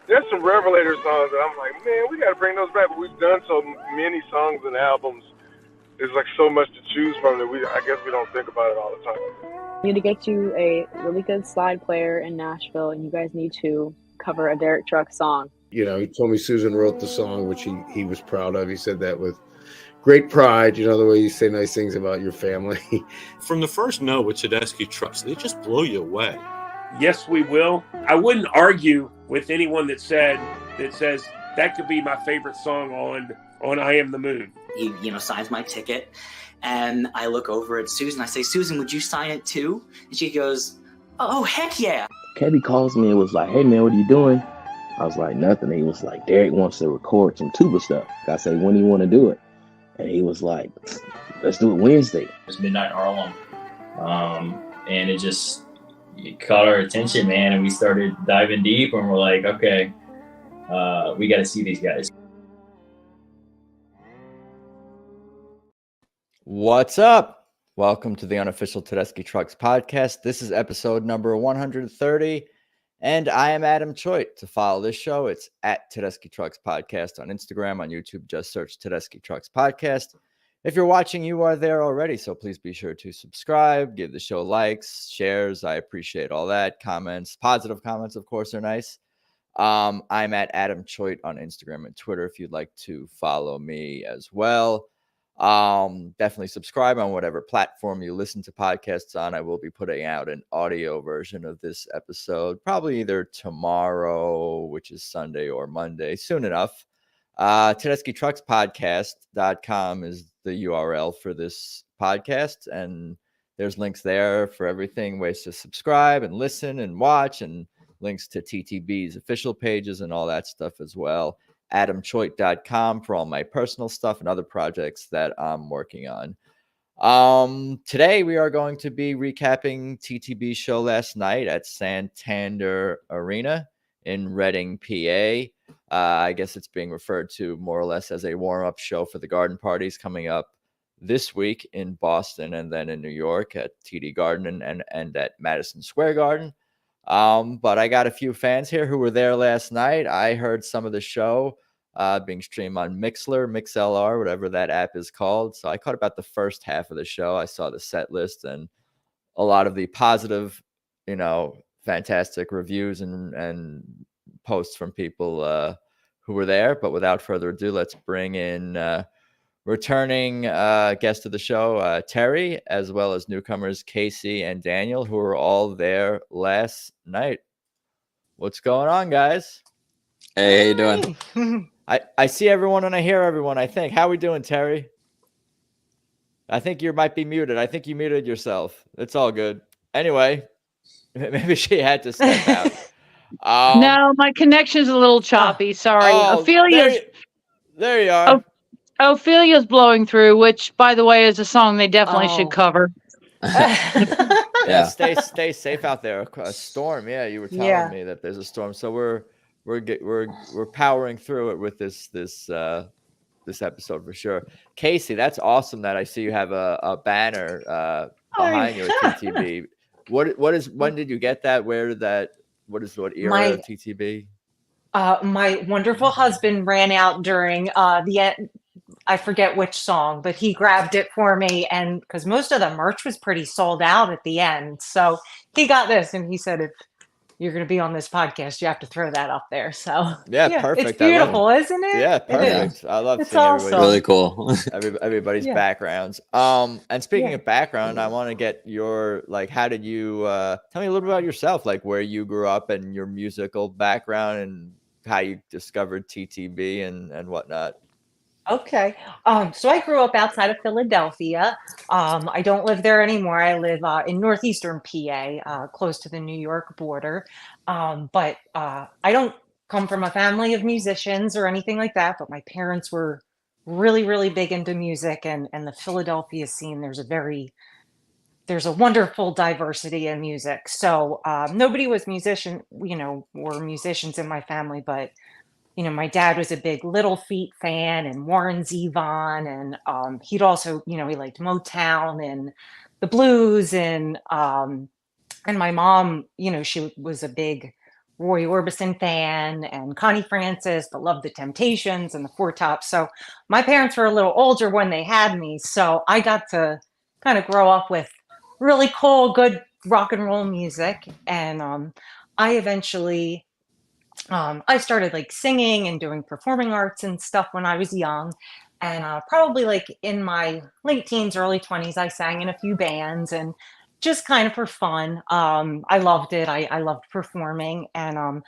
there's some Revelator songs that I'm like, man, we got to bring those back. But we've done so many songs and albums. There's like so much to choose from that I guess we don't think about it all the time. We need to get you a really good slide player in Nashville, and you guys need to cover a Derek Trucks song. You know, he told me Susan wrote the song, which he was proud of. He said that with great pride, you know, the way you say nice things about your family. From the first note with Tedeschi Trucks, they just blow you away. Yes, we will. I wouldn't argue with anyone that says that could be my favorite song on I Am the Moon. He, signs my ticket, and I look over at Susan. I say, Susan, would you sign it too? And she goes, oh, heck yeah. Kevin calls me and was like, hey, man, what are you doing? I was like, nothing. He was like, Derek wants to record some tuba stuff. I said, when do you want to do it? And he was like, let's do it Wednesday. It was Midnight Harlem. And it caught our attention, man. And we started diving deep, and we're like, okay, we got to see these guys. What's up? Welcome to the unofficial Tedeschi Trucks podcast. This is episode number 130, and I am Adam Choit. To follow this show, it's at Tedeschi Trucks Podcast on Instagram, on YouTube. Just search Tedeschi Trucks Podcast. If you're watching, you are there already, so please be sure to subscribe, give the show likes, shares. I appreciate all that. Comments, positive comments, of course, are nice. I'm at Adam Choit on Instagram and Twitter if you'd like to follow me as well. Definitely subscribe on whatever platform you listen to podcasts on. I will be putting out an audio version of this episode, probably either tomorrow, which is Sunday, or Monday, soon enough. Tedeschi Trucks Podcast.com is the URL for this podcast, and there's links there for everything, ways to subscribe and listen and watch, and links to TTB's official pages and all that stuff as well. AdamChoit.com for all my personal stuff and other projects that I'm working on. Today we are going to be recapping TTB's show last night at Santander Arena in Reading, PA. I guess it's being referred to more or less as a warm-up show for the garden parties coming up this week in Boston and then in New York at TD Garden and at Madison Square Garden. But I got a few fans here who were there last night. I heard some of the show being streamed on MixLR, whatever that app is called. So I caught about the first half of the show. I saw the set list and a lot of the positive, fantastic reviews and posts from people who were there. But without further ado, let's bring in returning guest of the show, Teri, as well as newcomers Casey and Daniel, who were all there last night. What's going on, guys? Hey, how you doing? I see everyone and I hear everyone, I think. How we doing, Teri? I think you might be muted. I think you muted yourself. It's all good. Anyway, maybe she had to step out. No, my connection's a little choppy. Sorry. Ophelia's there you are. Ophelia's blowing through, which, by the way, is a song they definitely should cover. Yeah, stay safe out there. A storm. Yeah, you were telling me that there's a storm. So we're powering through it with this episode for sure. Casey, that's awesome that I see you have a banner behind you at TTB. When did you get that? Where did that? What era of TTB? My wonderful husband ran out during the end. I forget which song, but he grabbed it for me, and because most of the merch was pretty sold out at the end, so he got this, and he said, "If you're going to be on this podcast, you have to throw that up there." So yeah, perfect. It's beautiful, isn't it? Yeah, perfect. I love it's seeing awesome. Really cool. everybody's backgrounds. And speaking of background, I want to get your how did you tell me a little bit about yourself, like where you grew up and your musical background and how you discovered TTB and whatnot. Okay. So I grew up outside of Philadelphia. I don't live there anymore. I live in northeastern PA, close to the New York border. But I don't come from a family of musicians or anything like that, but my parents were really, really big into music, and the Philadelphia scene, there's a wonderful diversity in music. So nobody was were musicians in my family, but my dad was a big Little Feat fan and Warren Zevon, and he'd also, he liked Motown and the blues, and my mom, she was a big Roy Orbison fan and Connie Francis, but loved the Temptations and the Four Tops. So my parents were a little older when they had me, so I got to kind of grow up with really cool, good rock and roll music. And I eventually, I started like singing and doing performing arts and stuff when I was young. And probably like in my late teens, early 20s, I sang in a few bands and just kind of for fun. I loved it. I loved performing. And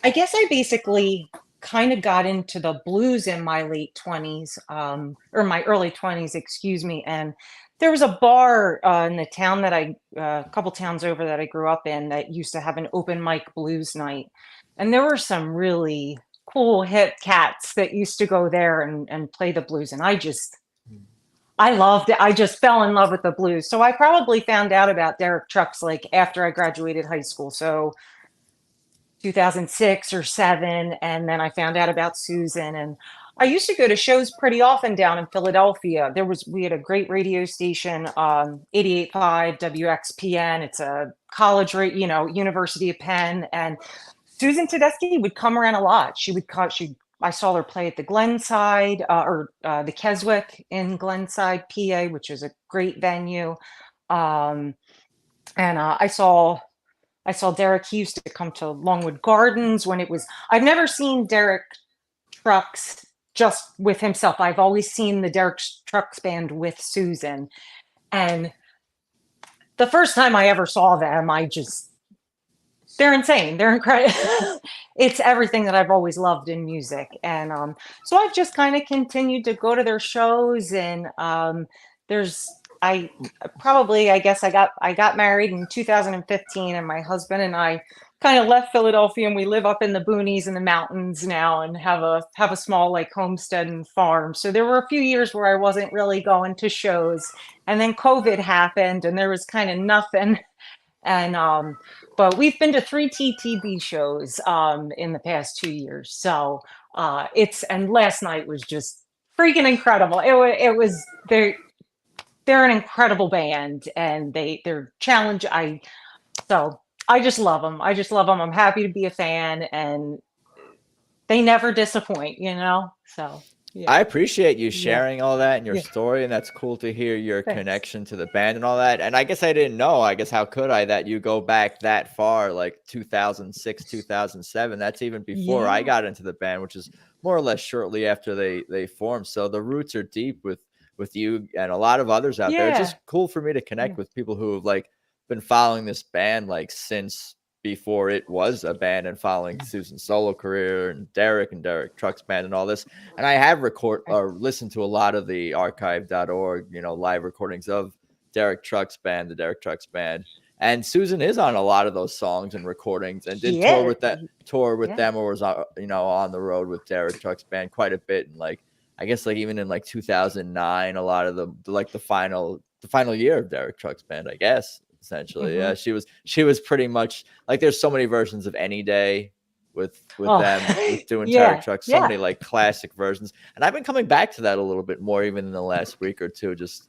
I guess I basically kind of got into the blues in my late 20s, or my early 20s, excuse me. And there was a bar in the town that a couple towns over that I grew up in that used to have an open mic blues night. And there were some really cool hip cats that used to go there and play the blues. And I loved it. I just fell in love with the blues. So I probably found out about Derek Trucks like after I graduated high school. So 2006 or 7. And then I found out about Susan. And I used to go to shows pretty often down in Philadelphia. We had a great radio station, 88.5 WXPN. It's a college, University of Penn. And Susan Tedeschi would come around a lot. I saw her play at the Glenside the Keswick in Glenside, PA, which is a great venue. And I saw Derek. He used to come to Longwood Gardens when I've never seen Derek Trucks just with himself. I've always seen the Derek Trucks band with Susan. And the first time I ever saw them, they're insane. They're incredible. It's everything that I've always loved in music. And so I've just kind of continued to go to their shows. And I guess I got married in 2015, and my husband and I kind of left Philadelphia, and we live up in the boonies and the mountains now and have a small like homestead and farm. So there were a few years where I wasn't really going to shows, and then COVID happened and there was kind of nothing. And but we've been to 3 TTB shows in the past 2 years. So and last night was just freaking incredible. It was they're an incredible band, and they're challenge. So I just love them. I'm happy to be a fan, and they never disappoint, So yeah. I appreciate you sharing all that in your story, and that's cool to hear your Thanks. connection to the band and all that. And I guess I didn't know, how could I, that you go back that far, like 2006, 2007. That's even before I got into the band, which is more or less shortly after they formed. So the roots are deep with you and a lot of others out there. It's just cool for me to connect with people who have like been following this band like since before it was a band, and following Susan's solo career and Derek Trucks band and all this. And I have listened to a lot of the archive.org, live recordings of Derek Trucks band, the Derek Trucks band. And Susan is on a lot of those songs and recordings, and did tour with them, or was on the road with Derek Trucks band quite a bit. And like, I guess like even in like 2009, a lot of the final year of Derek Trucks band, I guess. Essentially, yeah, she was pretty much like, there's so many versions of Any Day with them with doing Derek Trucks, so many like classic versions, and I've been coming back to that a little bit more even in the last week or two, just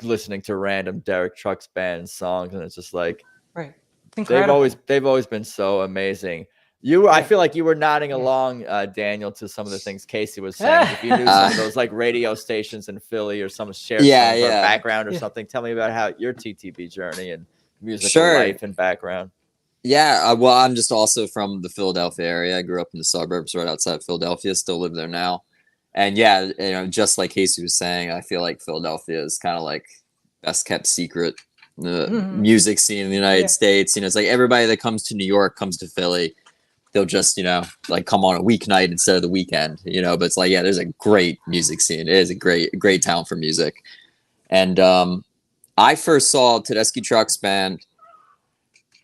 listening to random Derek Trucks band songs, and it's just like they've always been so amazing. I feel like you were nodding along, Daniel, to some of the things Casey was saying. If you knew some of those like radio stations in Philly, or some shared background or something, tell me about how your TTB journey and musical life and background. Yeah, well, I'm just also from the Philadelphia area. I grew up in the suburbs right outside Philadelphia, still live there now. And just like Casey was saying, I feel like Philadelphia is kind of like best kept secret, the music scene in the United States. It's like everybody that comes to New York comes to Philly. They'll just, like come on a weeknight instead of the weekend, but it's like, there's a great music scene. It is a great town for music. And I first saw Tedeschi Trucks band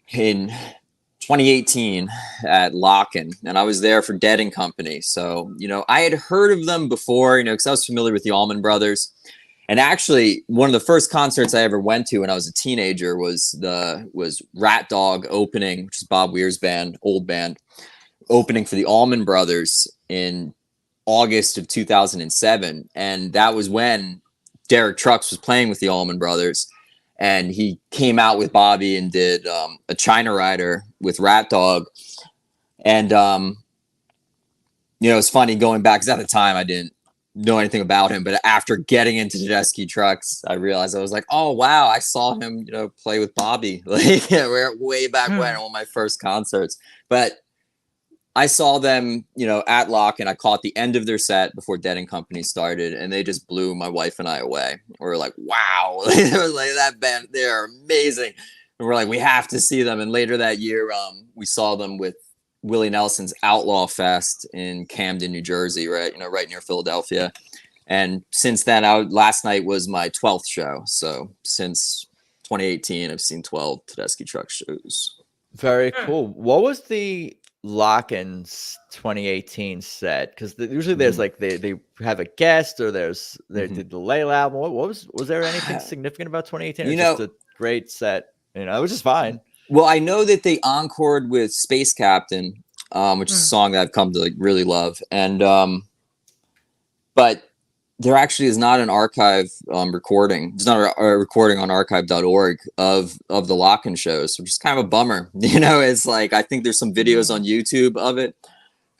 in 2018 at Locken, and I was there for Dead and Company. So, I had heard of them before, because I was familiar with the Allman Brothers. And actually, one of the first concerts I ever went to when I was a teenager was Rat Dog opening, which is Bob Weir's band, old band, opening for the Allman Brothers in August of 2007. And that was when Derek Trucks was playing with the Allman Brothers. And he came out with Bobby and did a China Rider with Rat Dog. And it's funny going back because at the time I didn't know anything about him, but after getting into Tedeschi Trucks, I realized I was like, oh wow, I saw him, play with Bobby like way back when on one of my first concerts. But I saw them, at Lock, and I caught the end of their set before Dead and Company started, and they just blew my wife and I away. We were like, wow, it was like that band, they're amazing. And we're like, we have to see them. And later that year, we saw them with Willie Nelson's Outlaw Fest in Camden, New Jersey, right near Philadelphia. And since then, last night was my 12th show. So since 2018, I've seen 12 Tedeschi Truck shows. Very cool. What was the Lock-in's 2018 set? Because usually there's like they have a guest or they did the Layla album. What was there anything significant about 2018? It's just a great set, which is fine. Well, I know that they encored with Space Captain, which is a song that I've come to really love. And but there actually is not an archive recording. There's not a recording on archive.org of the Lock-in shows, which is kind of a bummer. It's like I think there's some videos on YouTube of it,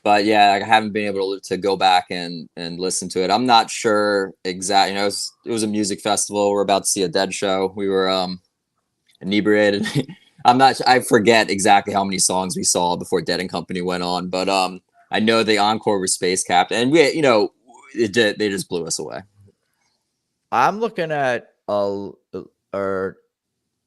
but yeah, I haven't been able to go back and listen to it. I'm not sure exactly. It was a music festival. We're about to see a Dead show. We were inebriated. I forget exactly how many songs we saw before Dead and Company went on, but I know they encore with Space Captain, and they just blew us away. I'm looking at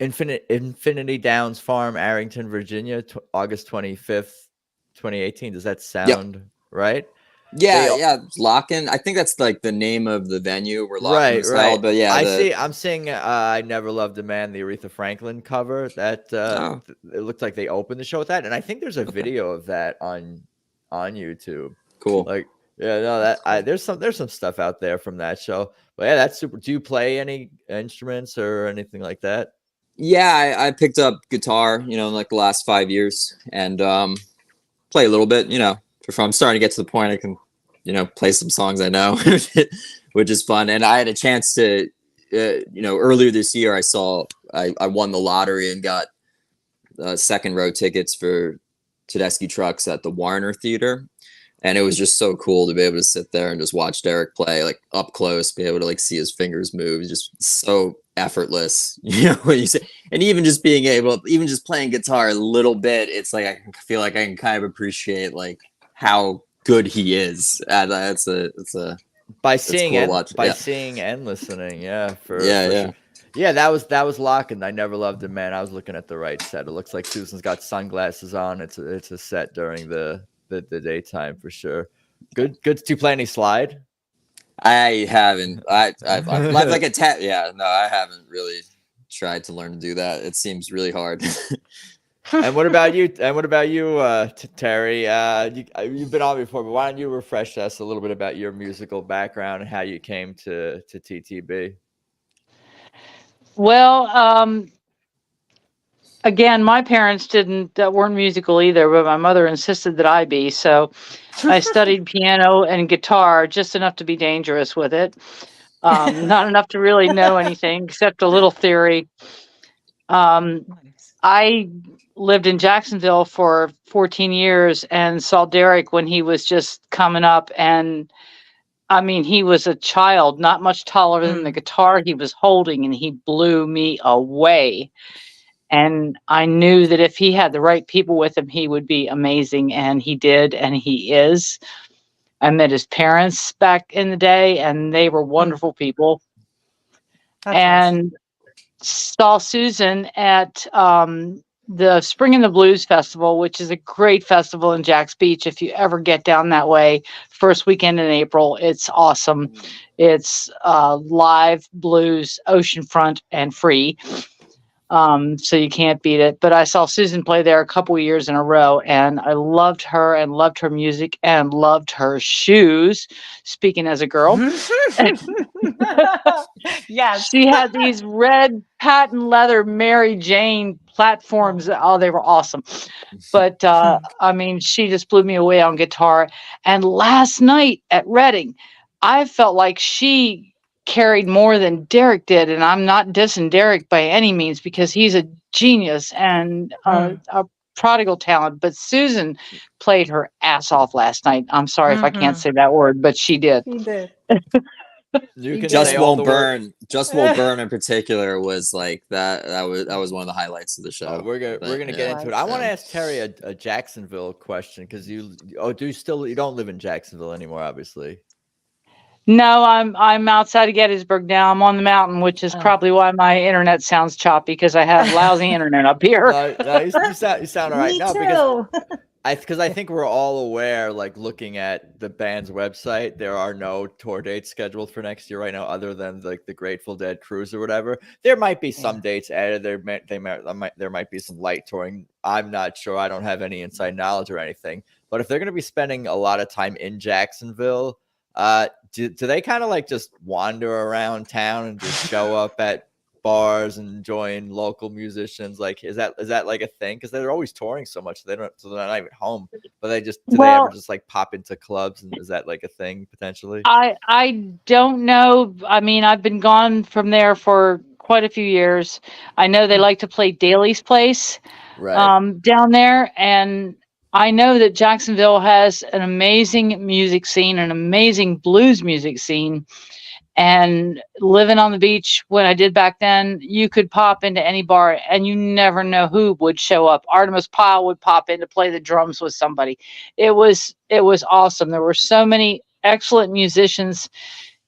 Infinity Downs Farm, Arrington, Virginia, August 25th, 2018. Does that sound right? Yeah, Lock-in. I think that's like the name of the venue where Lock-in was held. But yeah, I'm seeing I Never Loved a Man, the Aretha Franklin cover. That it looked like they opened the show with that, and I think there's a video of that on YouTube. Cool. There's some stuff out there from that show. But yeah, that's super. Do you play any instruments or anything like that? Yeah, I picked up guitar, in like the last 5 years, and play a little bit, I'm starting to get to the point I can, play some songs I know, which is fun. And I had a chance to, earlier this year, I won the lottery and got second row tickets for Tedeschi Trucks at the Warner Theater. And it was just so cool to be able to sit there and just watch Derek play like up close, be able to like see his fingers move. Just so effortless, when you say, and even just being able, even just playing guitar a little bit, it's like, I feel like I can kind of appreciate like how good he is. And seeing and listening. Yeah. Yeah, that was Lock-in. I Never Loved a Man. I was looking at the right set. It looks like Susan's got sunglasses on. It's a set during the daytime for sure. Good. Do you play any slide? I haven't. I've like a tap. Yeah, no, I haven't really tried to learn to do that. It seems really hard. And what about you? Teri? You've been on before, but why don't you refresh us a little bit about your musical background and how you came to TTB? Well, again, my parents weren't musical either, but my mother insisted that I be. So I studied piano and guitar, just enough to be dangerous with it. Not enough to really know anything except a little theory. I lived in Jacksonville for 14 years and saw Derek when he was just coming up. And I mean, he was a child, not much taller than the guitar he was holding, and he blew me away. And I knew that if he had the right people with him, he would be amazing. And he did, and he is. I met his parents back in the day, and they were wonderful people. And saw Susan at the Spring in the Blues Festival, which is a great festival in Jack's Beach. If you ever get down that way, first weekend in April, it's awesome. It's live blues, oceanfront, and free. So you can't beat it. But I saw Susan play there a couple of years in a row, and I loved her and loved her music and loved her shoes. Speaking as a girl. Yes. She had these red patent leather Mary Jane platforms. Oh, they were awesome. But I mean, she just blew me away on guitar. And last night at Reading, I felt like she carried more than Derek did, and I'm not dissing Derek by any means because he's a genius and a prodigal talent. But Susan played her ass off last night. I'm sorry if I can't say that word, but she did. He did. You can Just say all Won't the word. Burn. Just Won't Burn in particular was like that. That was one of the highlights of the show. We're gonna get into it. I want to ask Terry a Jacksonville question because you don't live in Jacksonville anymore, obviously. No, I'm outside of Gettysburg now. I'm on the mountain, which is probably why my internet sounds choppy because I have lousy internet up here. No, you sound all right. Me No, too. because I think we're all aware, like looking at the band's website, there are no tour dates scheduled for next year right now, other than like the Grateful Dead cruise or whatever. There might be some dates added. There might be some light touring. I'm not sure. I don't have any inside knowledge or anything. But if they're going to be spending a lot of time in Jacksonville, do they kind of like just wander around town and just show up at bars and join local musicians? Like, is that like a thing? Because they're always touring so much, so they're not even home. But they ever just like pop into clubs? And is that like a thing potentially? I don't know. I mean, I've been gone from there for quite a few years. I know they like to play Daly's Place, down there, and I know that Jacksonville has an amazing music scene, an amazing blues music scene. And living on the beach when I did back then, you could pop into any bar and you never know who would show up. Artemis Pyle would pop in to play the drums with somebody. It was awesome. There were so many excellent musicians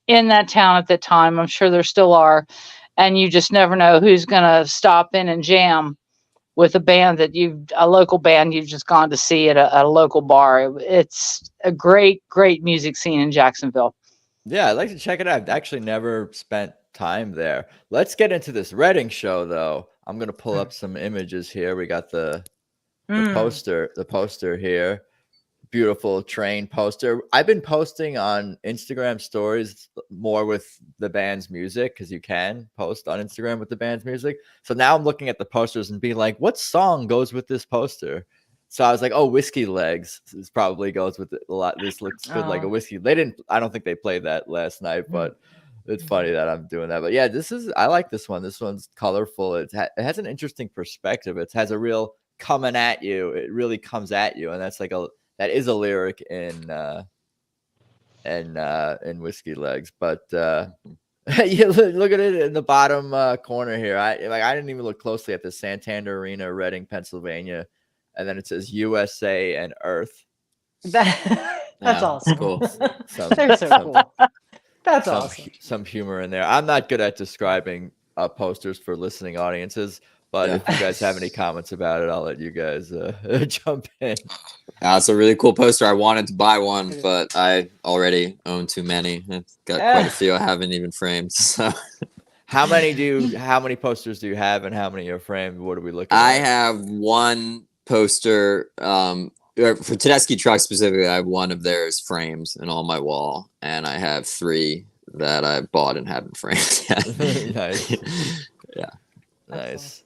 in that town at that time. I'm sure there still are. And you just never know who's going to stop in and jam with a local band you've just gone to see at a local bar. It's a great, great music scene in Jacksonville. Yeah, I'd like to check it out. I've actually never spent time there. Let's get into this Reading show, though. I'm going to pull up some images here. We got the poster here. Beautiful train poster. I've been posting on Instagram stories more with the band's music because you can post on Instagram with the band's music. So now I'm looking at the posters and being like, what song goes with this poster? So I was like, oh, Whiskey Legs. This probably goes with it a lot. This looks good like a whiskey. I don't think they played that last night, but it's funny that I'm doing that. But yeah, I like this one. This one's colorful. It has an interesting perspective. It has a real coming at you. It really comes at you. And that is a lyric in Whiskey Legs. But yeah, look at it in the bottom corner here. I didn't even look closely at the Santander Arena, Reading, Pennsylvania. And then it says USA and Earth. That's awesome. Cool. They're so cool. That's awesome. Some humor in there. I'm not good at describing posters for listening audiences, but if you guys have any comments about it, I'll let you guys jump in. It's a really cool poster. I wanted to buy one, but I already own too many. I've got quite a few I haven't even framed. So. How many posters do you have, and how many are framed? What are we looking at? I have one poster for Tedeschi Trucks specifically. I have one of theirs frames and on my wall, and I have 3 that I bought and haven't framed yet. Nice. Yeah. Nice.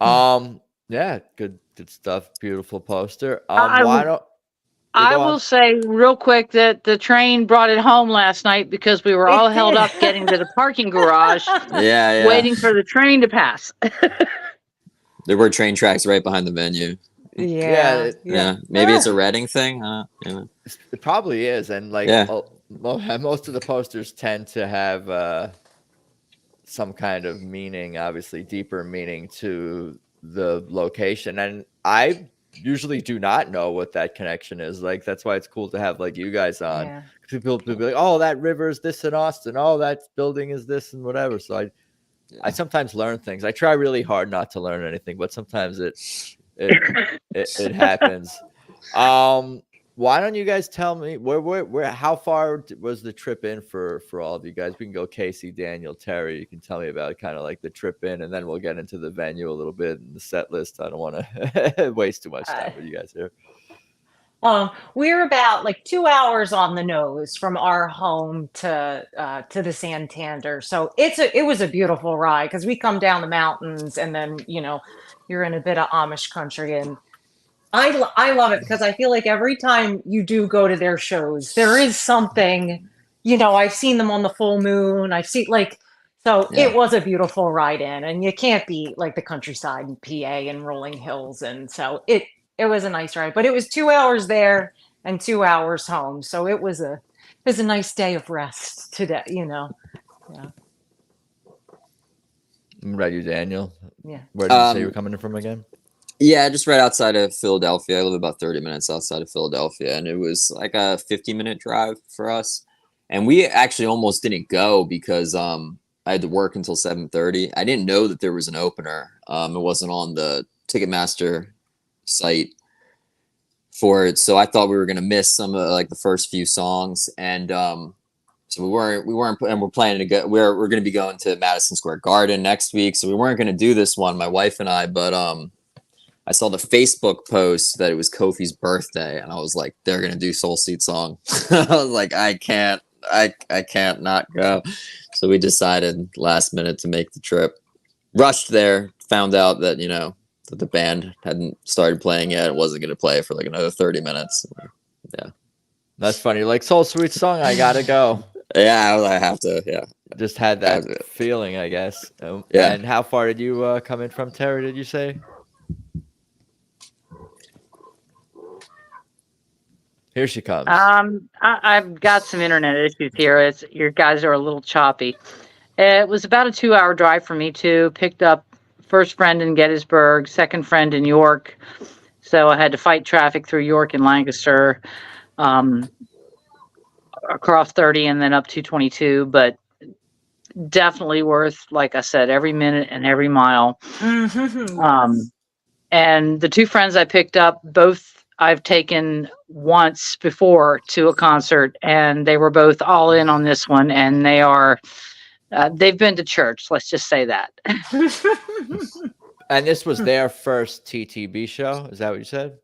Yeah, good stuff. Beautiful poster. I will say real quick that the train brought it home last night because we were all held up getting to the parking garage, waiting for the train to pass. There were train tracks right behind the venue. Yeah. Maybe it's a Reading thing. It probably is, and most of the posters tend to have some kind of meaning, obviously deeper meaning to the location, and I usually do not know what that connection is. Like, that's why it's cool to have like you guys on. People be like, oh, that river's this in Austin, oh, that building is this and whatever. So I sometimes learn things. I try really hard not to learn anything, but sometimes it happens. Why don't you guys tell me where how far was the trip in for all of you guys? We can go Casey, Daniel, Terry. You can tell me about kind of like the trip in, and then we'll get into the venue a little bit and the set list. I don't want to waste too much time with you guys here. We're about like 2 hours on the nose from our home to the Santander. So it was a beautiful ride because we come down the mountains and then, you're in a bit of Amish country, and I love it because I feel like every time you do go to their shows, there is something, I've seen them on the full moon. I've seen like So Yeah. it was a beautiful ride in, and you can't beat like the countryside in PA and rolling hills, and so it was a nice ride. But it was 2 hours there and 2 hours home, so it was a nice day of rest today. Yeah, What about you, Daniel? yeah. Where did you say you were coming from again? Yeah, just right outside of Philadelphia. I live about 30 minutes outside of Philadelphia, and it was like a 50-minute drive for us. And we actually almost didn't go because I had to work until 7:30. I didn't know that there was an opener. It wasn't on the Ticketmaster site for it, so I thought we were gonna miss some of like the first few songs, and so we weren't, and we're planning to go. We're gonna be going to Madison Square Garden next week, so we weren't gonna do this one, my wife and I, but I saw the Facebook post that it was Kofi's birthday, and I was like, they're gonna do Soul Seed Song. I was like, I can't not go. So we decided last minute to make the trip. Rushed there, found out that that the band hadn't started playing yet. It wasn't gonna play for like another 30 minutes. Yeah, that's funny. Like Soul Sweet Song, I gotta go. Yeah, I have to. Yeah, just had that feeling, I guess. Yeah. And how far did you come in from, Teri? Did you say? Here she comes. I've got some internet issues here. Your guys are a little choppy. It was about a 2-hour drive for me too. Picked up first friend in Gettysburg, second friend in York. So I had to fight traffic through York and Lancaster, across 30 and then up 222. But definitely worth, like I said, every minute and every mile. And the two friends I picked up, both I've taken once before to a concert, and they were both all in on this one, and they are they've been to church, let's just say that. And this was their first TTB show, is that what you said?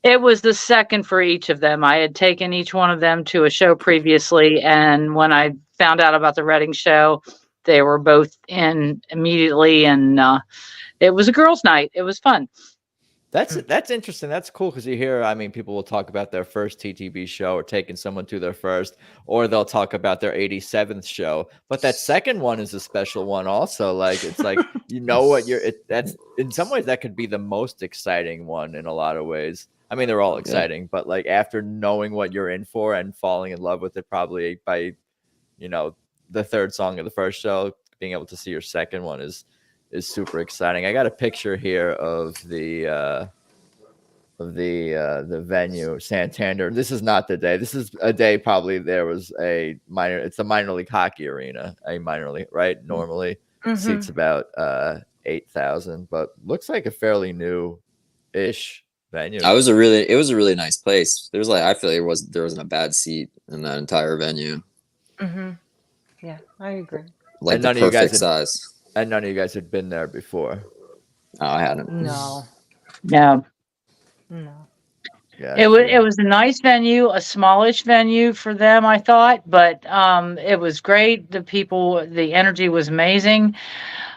It was the second for each of them. I had taken each one of them to a show previously, and when I found out about the Reading show, they were both in immediately, and it was a girls' night. It was fun. That's interesting. That's cool because you hear, I mean, people will talk about their first TTB show or taking someone to their first, or they'll talk about their 87th show. But that second one is a special one also. Like, it's like, what that's in some ways that could be the most exciting one in a lot of ways. I mean, they're all exciting, but like after knowing what you're in for and falling in love with it, probably by, the third song of the first show, being able to see your second one is super exciting. I got a picture here of the venue, Santander. This is not the day. This is a day probably there was it's a minor league hockey arena, a minor league, right? Normally seats about 8,000, but looks like a fairly new-ish venue. It was a really nice place. There was I feel like there wasn't a bad seat in that entire venue. Yeah, I agree. Like the perfect size. And none of you guys had been there before. Oh, I hadn't. No. Yeah. Yeah, it was a nice venue, a smallish venue for them, I thought, but it was great. The energy was amazing.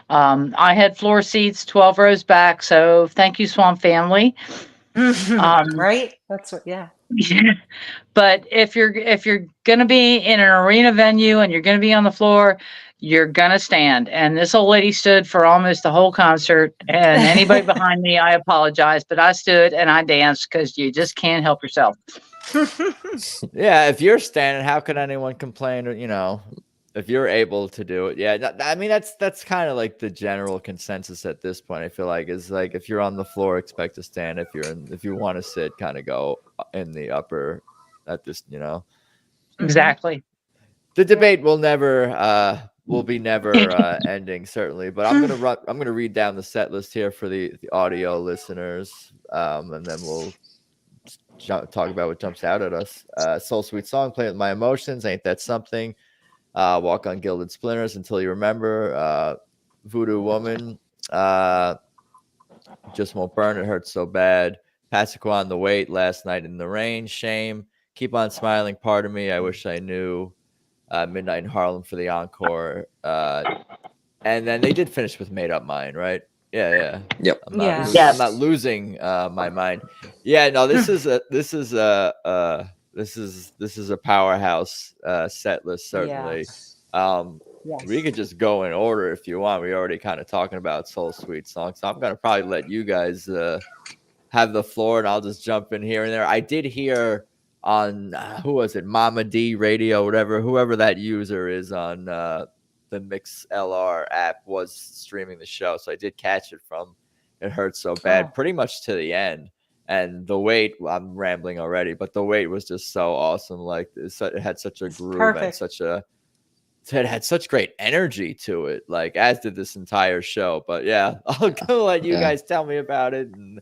I had floor seats 12 rows back, so thank you, Swamp Family. Right? That's what. Yeah. But if you're gonna be in an arena venue and you're gonna be on the floor, you're gonna stand. And this old lady stood for almost the whole concert. And anybody behind me, I apologize, but I stood and I danced because you just can't help yourself. Yeah, if you're standing, how can anyone complain? If you're able to do it. Yeah, I mean that's kind of like the general consensus at this point. I feel like is like if you're on the floor, expect to stand. If you want to sit, kind of go in the upper. At this, Exactly. The debate will be never ending, certainly. But I'm gonna read down the set list here for the audio listeners, and then we'll talk about what jumps out at us. Soul Sweet Song, Play With My Emotions, Ain't That Something? Walk on Gilded Splinters, Until You Remember, Voodoo Woman, Just Won't Burn, It Hurts So Bad, Passequan, The Wait, Last Night in the Rain, Shame, Keep On Smiling, Part of Me, I Wish I Knew, Midnight in Harlem for the encore, and then they did finish with Made Up Mind, right? Yeah. Yep. I'm not losing my mind. Yeah, no, this is a powerhouse set list, certainly. we could just go in order if you want. We already kind of talking about Soul Sweet songs, so I'm gonna probably let you guys have the floor, and I'll just jump in here and there. I did hear on who was it, Mama D Radio, whoever that user is on the MixLR app was streaming the show, so I did catch it from It Hurts So Bad pretty much to the end. And the wait, I'm rambling already, but the wait was just so awesome. Like it had such a groove and it had such great energy to it, like as did this entire show. But yeah, I'll go let you guys tell me about it, and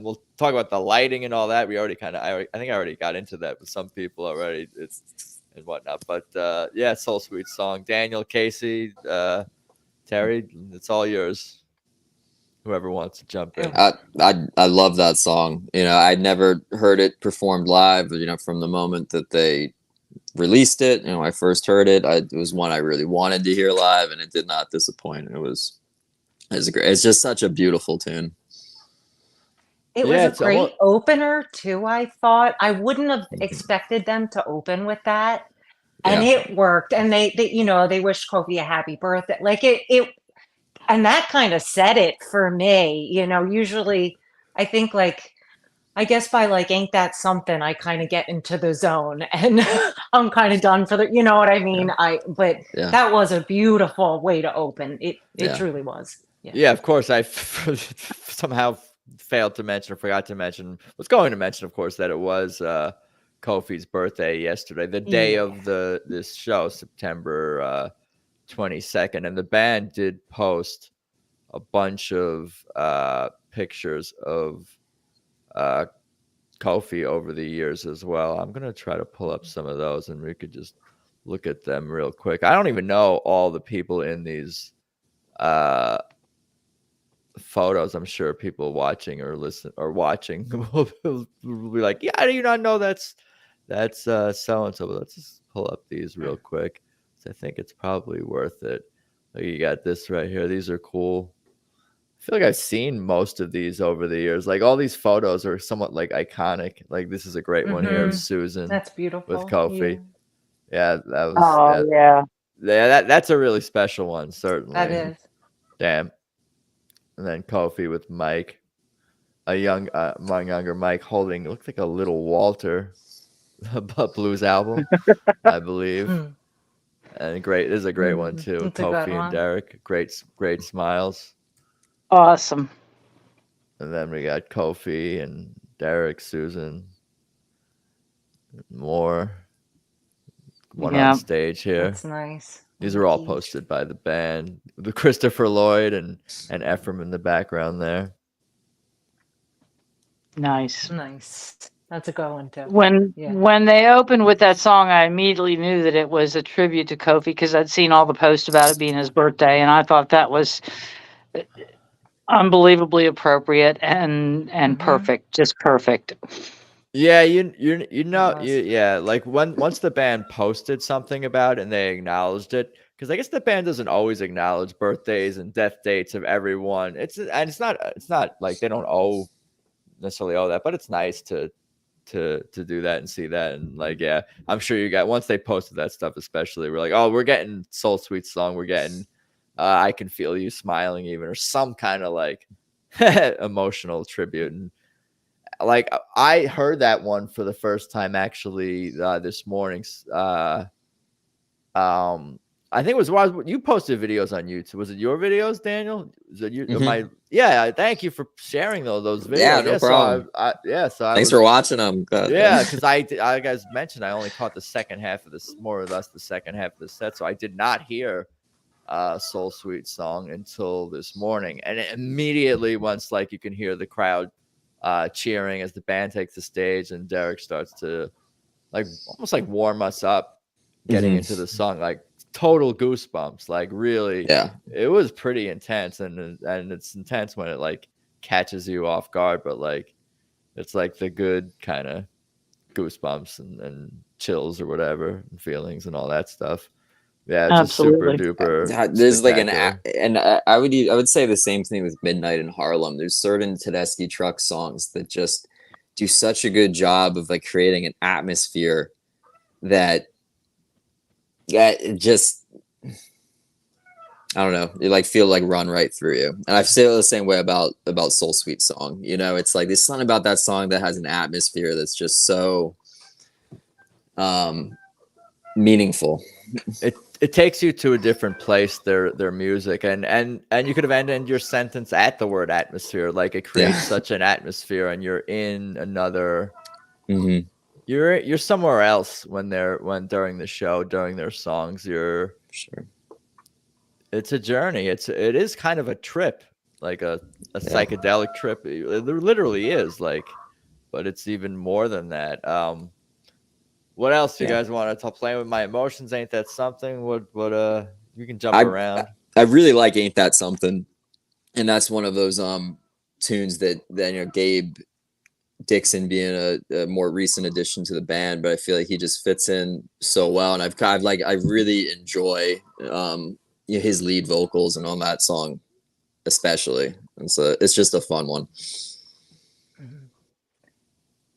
we'll talk about the lighting and all that. We already I think I already got into that with some people already. And whatnot. But yeah, Soul Sweet song. Daniel, Casey, Teri, it's all yours. Whoever wants to jump in. I love that song. You know, I'd never heard it performed live. You know, from the moment that they released it, you know, I first heard it. It was one I really wanted to hear live, and it did not disappoint. It was great. It's just such a beautiful tune. It was a great opener too. I thought I wouldn't have expected them to open with that, and it worked. And they you know, they wished Kofi a happy birthday. Like it, and that kind of set it for me. You know, usually I think I guess by Ain't That Something, I kind of get into the zone and I'm kind of done for the, you know what I mean? But that was a beautiful way to open. It truly was. Yeah, of course. I somehow failed to mention or forgot to mention, was going to mention, of course, that it was Kofi's birthday yesterday, the day of this show, September 22nd. And the band did post a bunch of pictures of Kofi over the years as well. I'm going to try to pull up some of those and we could just look at them real quick. I don't even know all the people in these photos. I'm sure people watching or listen or watching will be like, yeah, I do not know that's so and so. Let's just pull up these real quick. I think it's probably worth it. Like you got this right here. These are cool. I feel like I've seen most of these over the years. Like all these photos are somewhat like iconic. Like this is a great one here of Susan. That's beautiful. With Kofi. Yeah, that was. Oh yeah. Yeah, that's a really special one, certainly. That is. Damn. And then Kofi with Mike, a younger Mike holding, looks like a little Walter, blues album, I believe. And great, this is a great one too. That's Kofi and Derek, great smiles. Awesome. And then we got Kofi and Derek, Susan, more. One on stage here. That's nice. These are all posted by the band. The Christopher Lloyd and Ephraim in the background there. Nice. That's a good one too. When they opened with that song, I immediately knew that it was a tribute to Kofi because I'd seen all the posts about it being his birthday, and I thought that was unbelievably appropriate and perfect, just perfect. Yeah, like once the band posted something about it and they acknowledged it, because I guess the band doesn't always acknowledge birthdays and death dates of everyone. It's not like they don't necessarily owe that, but it's nice to do that and see that. And like, yeah, I'm sure you got, once they posted that stuff, especially, we're like, oh, we're getting Soul Sweet song, we're getting I Can Feel You Smiling even, or some kind of like emotional tribute. And like I heard that one for the first time actually this morning. I think it was you posted videos on YouTube. Was it your videos, Daniel? Is it yeah, thank you for sharing those videos. Yeah, no problem. Thanks for watching them. Yeah, because I guys mentioned I only caught the second half of this, more or less the second half of the set, so I did not hear Soul Sweet song until this morning, and immediately once like you can hear the crowd cheering as the band takes the stage and Derek starts to like almost like warm us up getting into the song, like total goosebumps, like really. Yeah, it was pretty intense, and it's intense when it like catches you off guard, but like it's like the good kind of goosebumps and chills or whatever and feelings and all that stuff. Yeah, just super duper. There's like I would say the same thing with Midnight in Harlem. There's certain Tedeschi Truck songs that just do such a good job of like creating an atmosphere that just I don't know, you like feel like run right through you. And I feel the same way about Soul Sweet Song. You know, it's like there's something about that song that has an atmosphere that's just so meaningful. It takes you to a different place, their music, and you could have ended your sentence at the word atmosphere. Like it creates such an atmosphere, and you're in another. Mm-hmm. You're somewhere else when during the show, during their songs. You're sure. It's a journey. It is kind of a trip, like a psychedelic trip. There literally is, like, but it's even more than that. What else you guys want to play with my emotions? Ain't that something? What you can jump around. I really like Ain't That Something, and that's one of those tunes that Gabe Dixon being a more recent addition to the band, but I feel like he just fits in so well, and I really enjoy his lead vocals and on that song especially, and so it's just a fun one.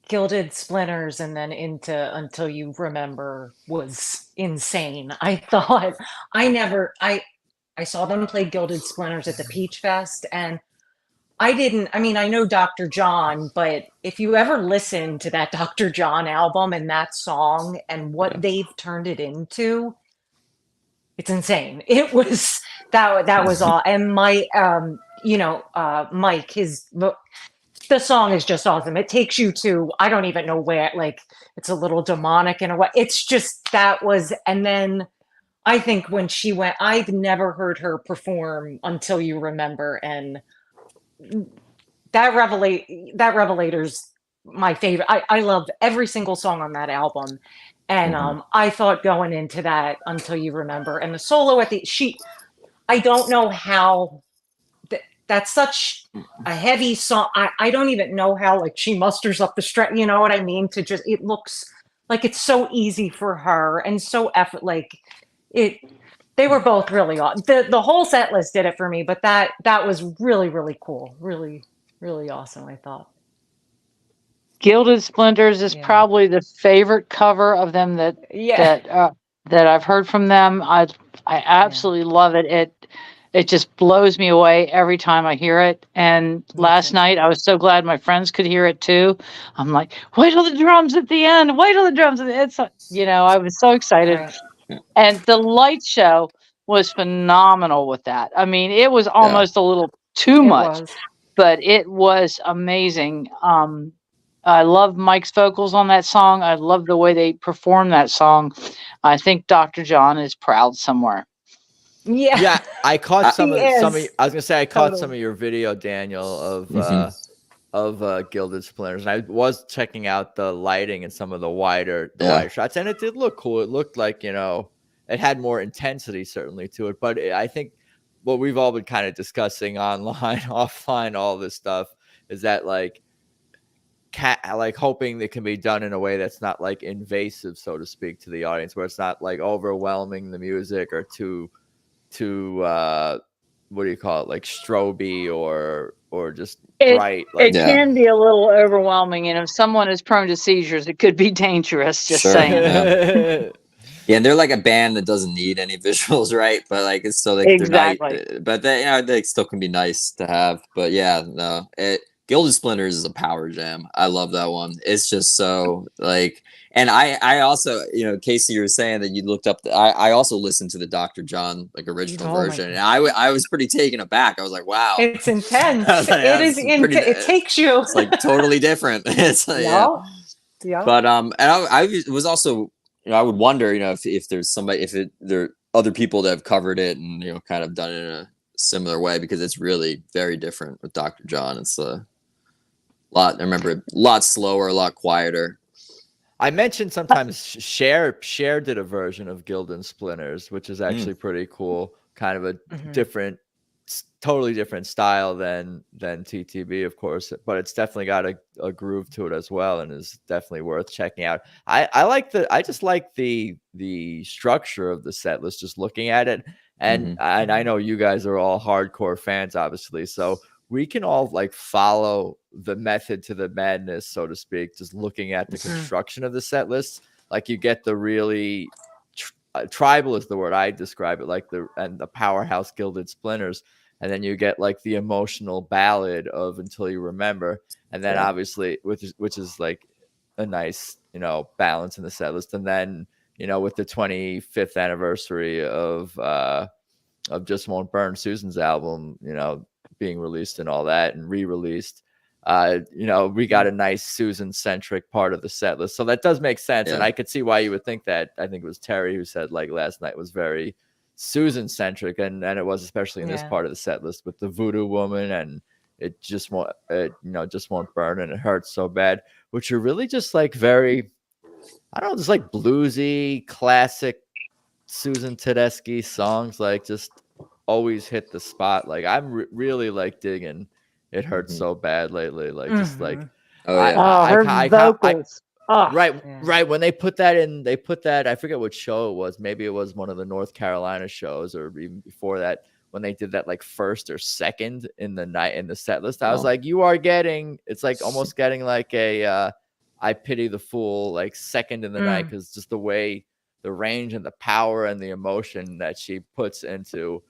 Gilded Splinters and then into Until You Remember was insane. I thought I saw them play Gilded Splinters at the Peach Fest, and I know Dr. John, but if you ever listen to that Dr. John album and that song and what they've turned it into, it's insane. It was that was all. And my Mike, the song is just awesome. It takes you to, I don't even know where, like it's a little demonic in a way. It's just and then I think when she went, I've never heard her perform Until You Remember, and that Revelator's my favorite. I love every single song on that album. And I thought going into that Until You Remember and the solo at I don't know how that's such a heavy song. I don't even know how like she musters up the strength, you know what I mean? It looks like it's so easy for her and so they were both really awesome. The whole set list did it for me, but that was really, really cool. Really, really awesome, I thought. Gilded Splinters is probably the favorite cover of them that I've heard from them. I absolutely love it. It just blows me away every time I hear it. And last night I was so glad my friends could hear it too. I'm like, wait till the drums at the end. Wait till the drums at the end. I was so excited. Right. And the light show was phenomenal with that. I mean, it was almost a little too much, but it was amazing. I love Mike's vocals on that song. I love the way they perform that song. I think Dr. John is proud somewhere. Yeah. I caught some of I was gonna say I caught some of your video, Daniel, of Gilded Splinters, and I was checking out the lighting and some of the wider shots, and it did look cool. It looked like it had more intensity certainly to it, but I think what we've all been kind of discussing online, offline, all this stuff is that like hoping it can be done in a way that's not like invasive, so to speak, to the audience, where it's not like overwhelming the music or too what do you call it, like stroby or just bright. It can be a little overwhelming, and if someone is prone to seizures, it could be dangerous. Just saying. Yeah, and they're like a band that doesn't need any visuals, right? But like it's still like exactly. They're nice, but they still can be nice to have. But yeah, no, Gilded Splinters is a power jam. I love that one. It's just so like, and I also, Casey, you were saying that you looked up. I also listened to the Dr. John like original version, and I was pretty taken aback. I was like, wow, it's intense. It takes you. It's like totally different. It's like, yeah. But and I was also, I would wonder, if there's somebody, there are other people that have covered it and kind of done it in a similar way, because it's really very different with Dr. John. It's a lot slower, a lot quieter. I mentioned sometimes Cher did a version of Gilded Splinters, which is actually pretty cool. Kind of a totally different style than TTB, of course, but it's definitely got a groove to it as well, and is definitely worth checking out. I just like the structure of the set list, just looking at it, and I know you guys are all hardcore fans, obviously, so we can all like follow the method to the madness, so to speak, just looking at the construction of the set list. Like you get the really tribal is the word I describe it, like the powerhouse Gilded Splinters, and then you get like the emotional ballad of Until You Remember, and then obviously which is like a nice, you know, balance in the set list, and then, you know, with the 25th anniversary of Just Won't Burn, Susan's album, you know, being released and all that and re-released, you know, we got a nice Susan centric part of the set list, so that does make sense. And I could see why you would think that. I think it was Teri who said like last night was very Susan centric, and it was especially in this part of the set list with the Voodoo Woman and it just won't, you know, Just Won't Burn, and It Hurts So Bad, which are really just like very, I don't know, just like bluesy, classic Susan Tedeschi songs, like just always hit the spot. Like I'm really like digging It Hurts So Bad lately. Like just like, her vocals. Right. When they put that in, I forget what show it was. Maybe it was one of the North Carolina shows, or even before that, when they did that like first or second in the set list. I was like, you are getting, it's like almost getting like a I Pity the Fool, like second in the night, because just the way the range and the power and the emotion that she puts into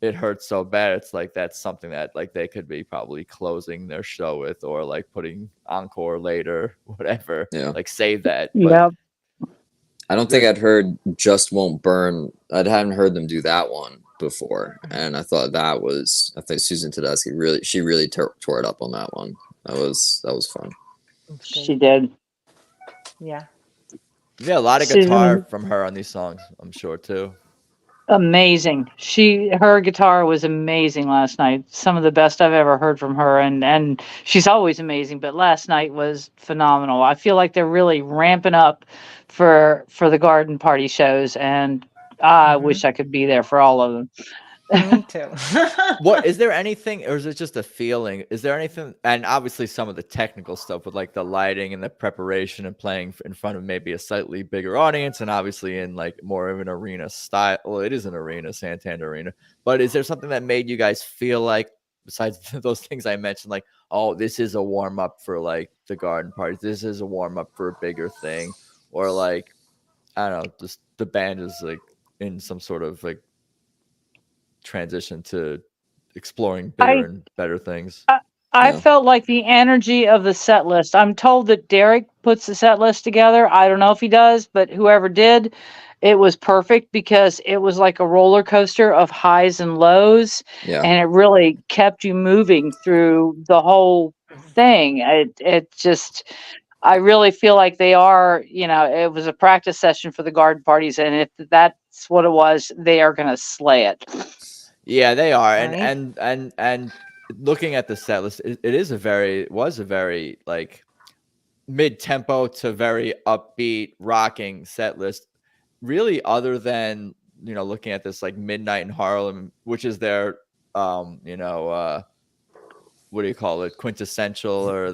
It Hurts So Bad, it's like that's something that like they could be probably closing their show with, or like putting encore later, whatever. Like save that. Yep. I don't think I'd heard Just Won't Burn. I hadn't heard them do that one before, and I thought Susan Tedeschi really tore it up on that one. That was fun. She did. Yeah. Yeah, a lot of guitar from her on these songs, I'm sure too. Amazing. Her guitar was amazing last night. Some of the best I've ever heard from her, and she's always amazing, but last night was phenomenal. I feel like they're really ramping up for the garden party shows, and I wish I could be there for all of them. Me too. What is there anything, or is it just a feeling? Is there anything? And obviously, some of the technical stuff with like the lighting and the preparation and playing in front of maybe a slightly bigger audience, and obviously in like more of an arena style. Well, it is an arena, Santander Arena. But is there something that made you guys feel like, besides those things I mentioned, like, oh, this is a warm up for like the garden parties. This is a warm up for a bigger thing, or like, I don't know, just the band is like in some sort of like transition to exploring bigger and better things. I felt like the energy of the set list. I'm told that Derek puts the set list together. I don't know if he does, but whoever did, it was perfect because it was like a roller coaster of highs and lows, and it really kept you moving through the whole thing. It just, I really feel like they are, you know, it was a practice session for the garden parties, and if that's what it was, they are going to slay it. Yeah, they are. Right. And looking at the set list, it was a very like mid-tempo to very upbeat rocking set list. Really, other than, you know, looking at this like Midnight in Harlem, which is their you know, what do you call it, quintessential, or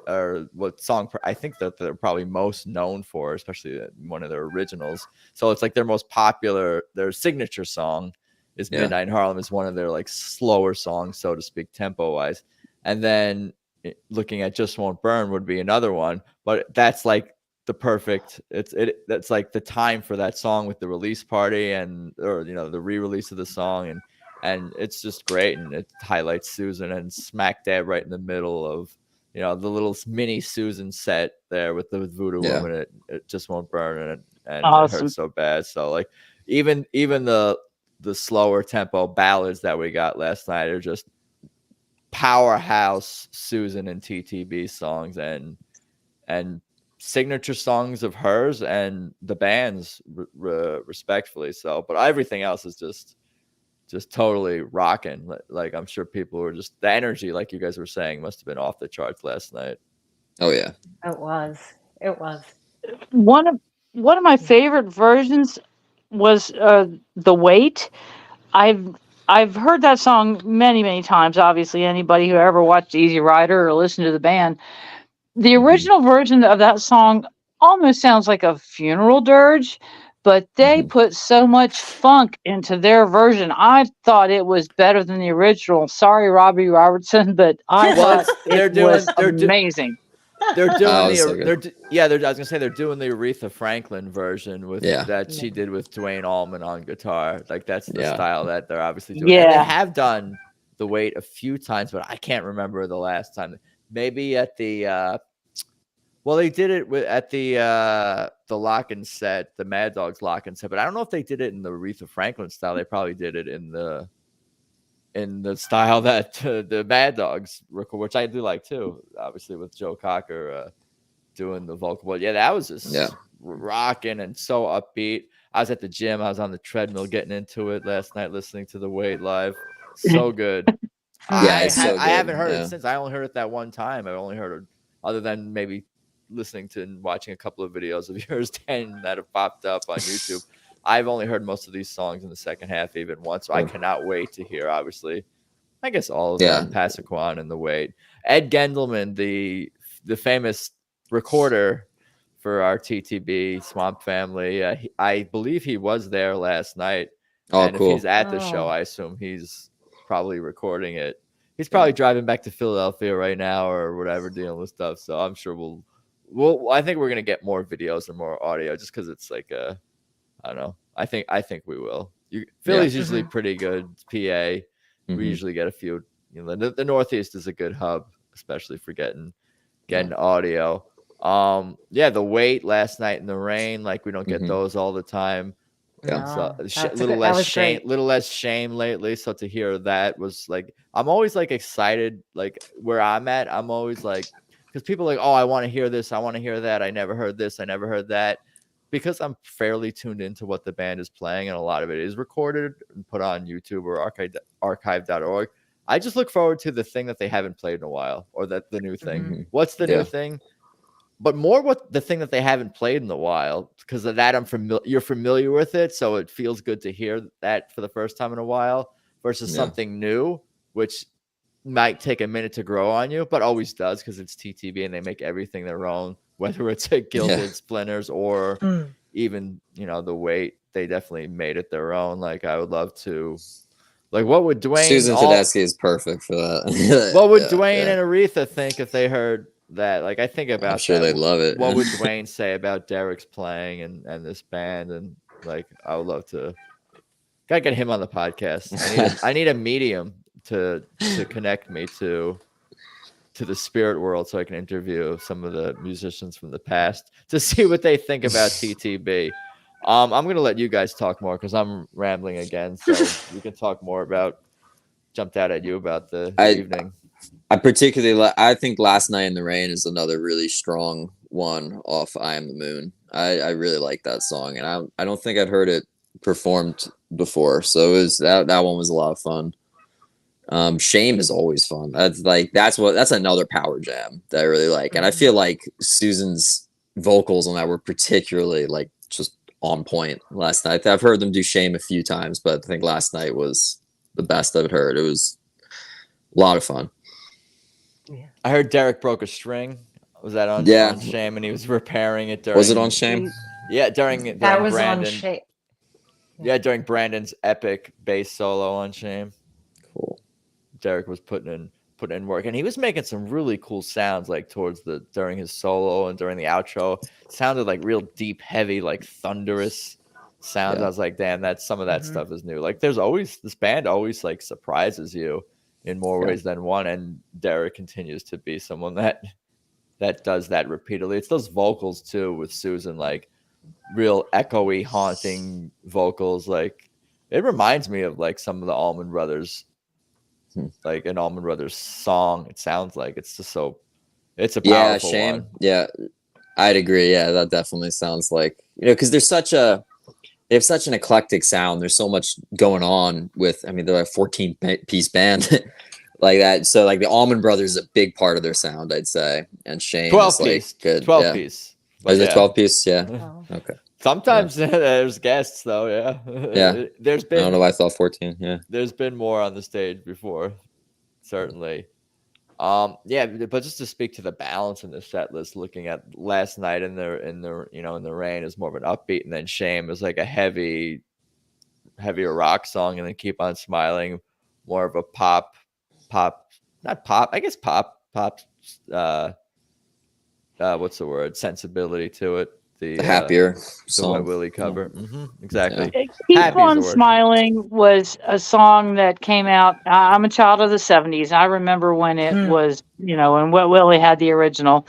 or what song I think that they're probably most known for, especially one of their originals. So it's like their most popular, their signature song is Midnight in Harlem, is one of their like slower songs, so to speak, tempo wise. And then looking at Just Won't Burn would be another one, but that's like the perfect, that's like the time for that song with the release party, and, or, you know, the re-release of the song, and it's just great, and it highlights Susan and smack dab right in the middle of, you know, the little mini Susan set there with the Voodoo Woman. It Just Won't Burn, and Awesome. It Hurts So Bad. So like even the slower tempo ballads that we got last night are just powerhouse Susan and TTB songs, and signature songs of hers and the band's respectfully. So, but everything else is just totally rocking. Like I'm sure people were just, the energy, like you guys were saying, must have been off the charts last night. Oh yeah, It was. One of my favorite versions was The Wait. I've heard that song many times. Obviously, anybody who ever watched Easy Rider or listened to the band, the original version of that song almost sounds like a funeral dirge, but they put so much funk into their version. I thought it was better than the original. Sorry, Robbie Robertson, but I thought it was amazing. They're doing Oh, the so good. I was gonna say they're doing the Aretha Franklin version with that she did with Dwayne Allman on guitar. Like that's the style that they're obviously doing. And they have done The Wait a few times, but I can't remember the last time. Maybe at the well, they did it at the lock and set, the Mad Dogs lock and set, but I don't know if they did it in the Aretha Franklin style. They probably did it in the style that the Mad Dogs record, which I do like too, obviously with Joe Cocker doing the vocal. But yeah, that was just rocking and so upbeat. I was at the gym. I was on the treadmill getting into it last night, listening to The Wait live. So good. I haven't heard it since. I only heard it that one time. I've only heard it other than maybe listening to and watching a couple of videos of yours, Dan, that have popped up on YouTube. I've only heard most of these songs in the second half even once, so I cannot wait to hear, obviously, I guess all of them, Passaquan and The Wait. Ed Gendelman, the famous recorder for our TTB Swamp Family, I believe he was there last night. And if he's at the show, I assume he's probably recording it. He's probably driving back to Philadelphia right now or whatever, dealing with stuff. So I'm sure I think we're gonna get more videos and more audio just because it's like I don't know. I think we will. Philly's usually pretty good. PA, we usually get a few. You know, the Northeast is a good hub, especially for getting audio. The Wait last night in the rain, like we don't get those all the time. No, So little less shame lately. So to hear that was like, I'm always like excited. Like where I'm at, I'm always like, because people are like, oh, I want to hear this, I want to hear that. I never heard this, I never heard that. Because I'm fairly tuned into what the band is playing, and a lot of it is recorded and put on YouTube or archive.org. I just look forward to the thing that they haven't played in a while, or the new thing. What's the new thing? But more what the thing that they haven't played in a while, because of that you're familiar with it, so it feels good to hear that for the first time in a while versus something new, which might take a minute to grow on you, but always does because it's TTB and they make everything their own, whether it's a Gilded Splinters or even, The Wait. They definitely made it their own. Like I would love to, like what would Dwayne Susan Tedeschi is perfect for that. What would Dwayne and Aretha think if they heard that? Like I think about I'm sure they'd love it. What would Dwayne say about Derek's playing and this band? And like I would love to gotta get him on the podcast. I need a medium to connect me to the spirit world so I can interview some of the musicians from the past to see what they think about TTB. I'm gonna let you guys talk more because I'm rambling again, so you can talk more about jumped out at you about the evening. I think Last Night in the Rain is another really strong one off I Am the Moon. I really like that song, and I don't think I'd heard it performed before, so it was that one was a lot of fun. Shame is always fun. That's another power jam that I really like, and I feel like Susan's vocals on that were particularly like just on point last night. I've heard them do Shame a few times, but I think Last Night was the best I've heard. It was a lot of fun. I heard Derek broke a string. Was that on Shame? And he was repairing it during. Was it on Shame? Yeah, during that was Brandon. on Shame. Yeah, during Brandon's epic bass solo on Shame. Cool. Derek was putting in work, and he was making some really cool sounds like during his solo and during the outro. It sounded like real deep, heavy, like thunderous sounds. I was like, damn, some of that stuff is new. Like this band always like surprises you in more ways than one, and Derek continues to be someone that does that repeatedly. It's those vocals too with Susan, like real echoey, haunting vocals. Like it reminds me of like some of the Allman Brothers. Like an Allman Brothers song, it sounds like it's just it's a powerful Shame. one. Yeah, I'd agree. Yeah, that definitely sounds like, because they have such an eclectic sound. There's so much going on with. I mean, they're a 14-piece band like that. So like the Allman Brothers is a big part of their sound, I'd say. And Shame 12 is piece, like good. 12 piece. Is it 12 piece? Yeah. Oh. Okay. Sometimes there's guests though. Yeah. Yeah. There's been. I don't know why I thought 14. Yeah. There's been more on the stage before, certainly. But just to speak to the balance in the set list, looking at Last Night in the Rain is more of an upbeat, and then Shame is like a heavier rock song, and then Keep on Smiling, more of a pop, what's the word, sensibility to it. The happier the song. Wet Willie cover. Exactly. Keep Happy is on the word. Smiling was a song that came out. I'm a child of the 70s. I remember when it was, and Wet Willie had the original.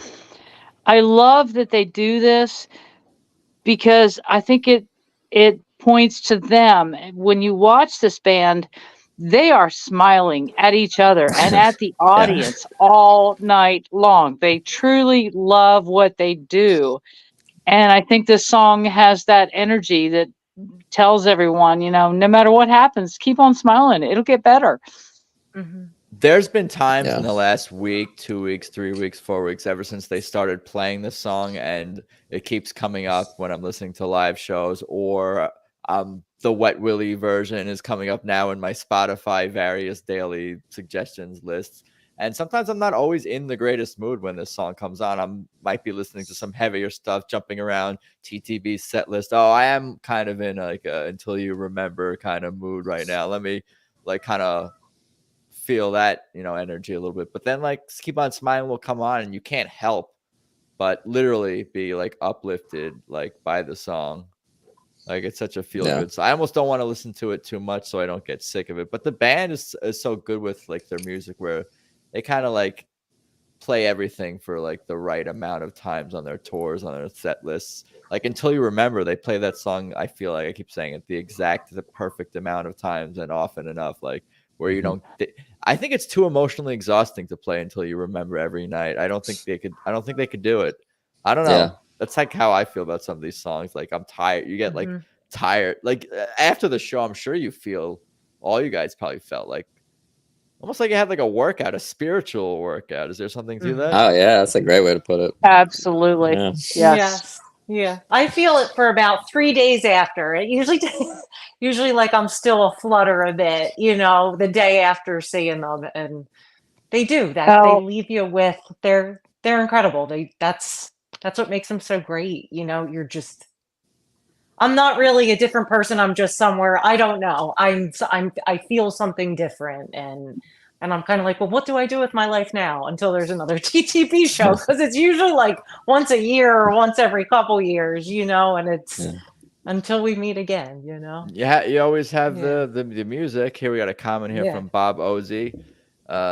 I love that they do this because I think it points to them. When you watch this band, they are smiling at each other and at the audience all night long. They truly love what they do. And I think this song has that energy that tells everyone, no matter what happens, keep on smiling. It'll get better. There's been times in the last week, 2 weeks, 3 weeks, 4 weeks, ever since they started playing this song, and it keeps coming up when I'm listening to live shows, or the Wet Willie version is coming up now in my Spotify various daily suggestions lists. And sometimes I'm not always in the greatest mood when this song comes on. I might be listening to some heavier stuff, jumping around TTB's set list. Oh, I am kind of in like a Until You Remember kind of mood right now. Let me like kind of feel that, energy a little bit. But then like Keep on Smiling will come on and you can't help but literally be like uplifted like by the song. Like it's such a feel good. So I almost don't want to listen to it too much so I don't get sick of it. But the band is so good with like their music where they kind of like play everything for like the right amount of times on their tours, on their set lists. Like Until You Remember, they play that song, I feel like I keep saying it, the perfect amount of times and often enough, like where you don't I think it's too emotionally exhausting to play Until You Remember every night. I don't think they could do it. I don't know. Yeah. That's like how I feel about some of these songs. Like I'm tired. You get like tired. Like after the show, I'm sure you feel, all you guys probably felt like almost like you had like a workout, a spiritual workout. Is there something to that? Oh yeah, that's a great way to put it. Absolutely. Yeah. Yes. Yeah. I feel it for about 3 days after. It usually like I'm still a flutter a bit, the day after seeing them, and they do that. They leave you with they're incredible. That's what makes them so great. I'm not really a different person. I'm just somewhere. I don't know. I feel something different, and I'm kind of like, well, what do I do with my life now until there's another TTP show? Because it's usually like once a year or once every couple years, and it's until we meet again, Yeah, you always have the music. Here we got a comment here from Bob Ozzy,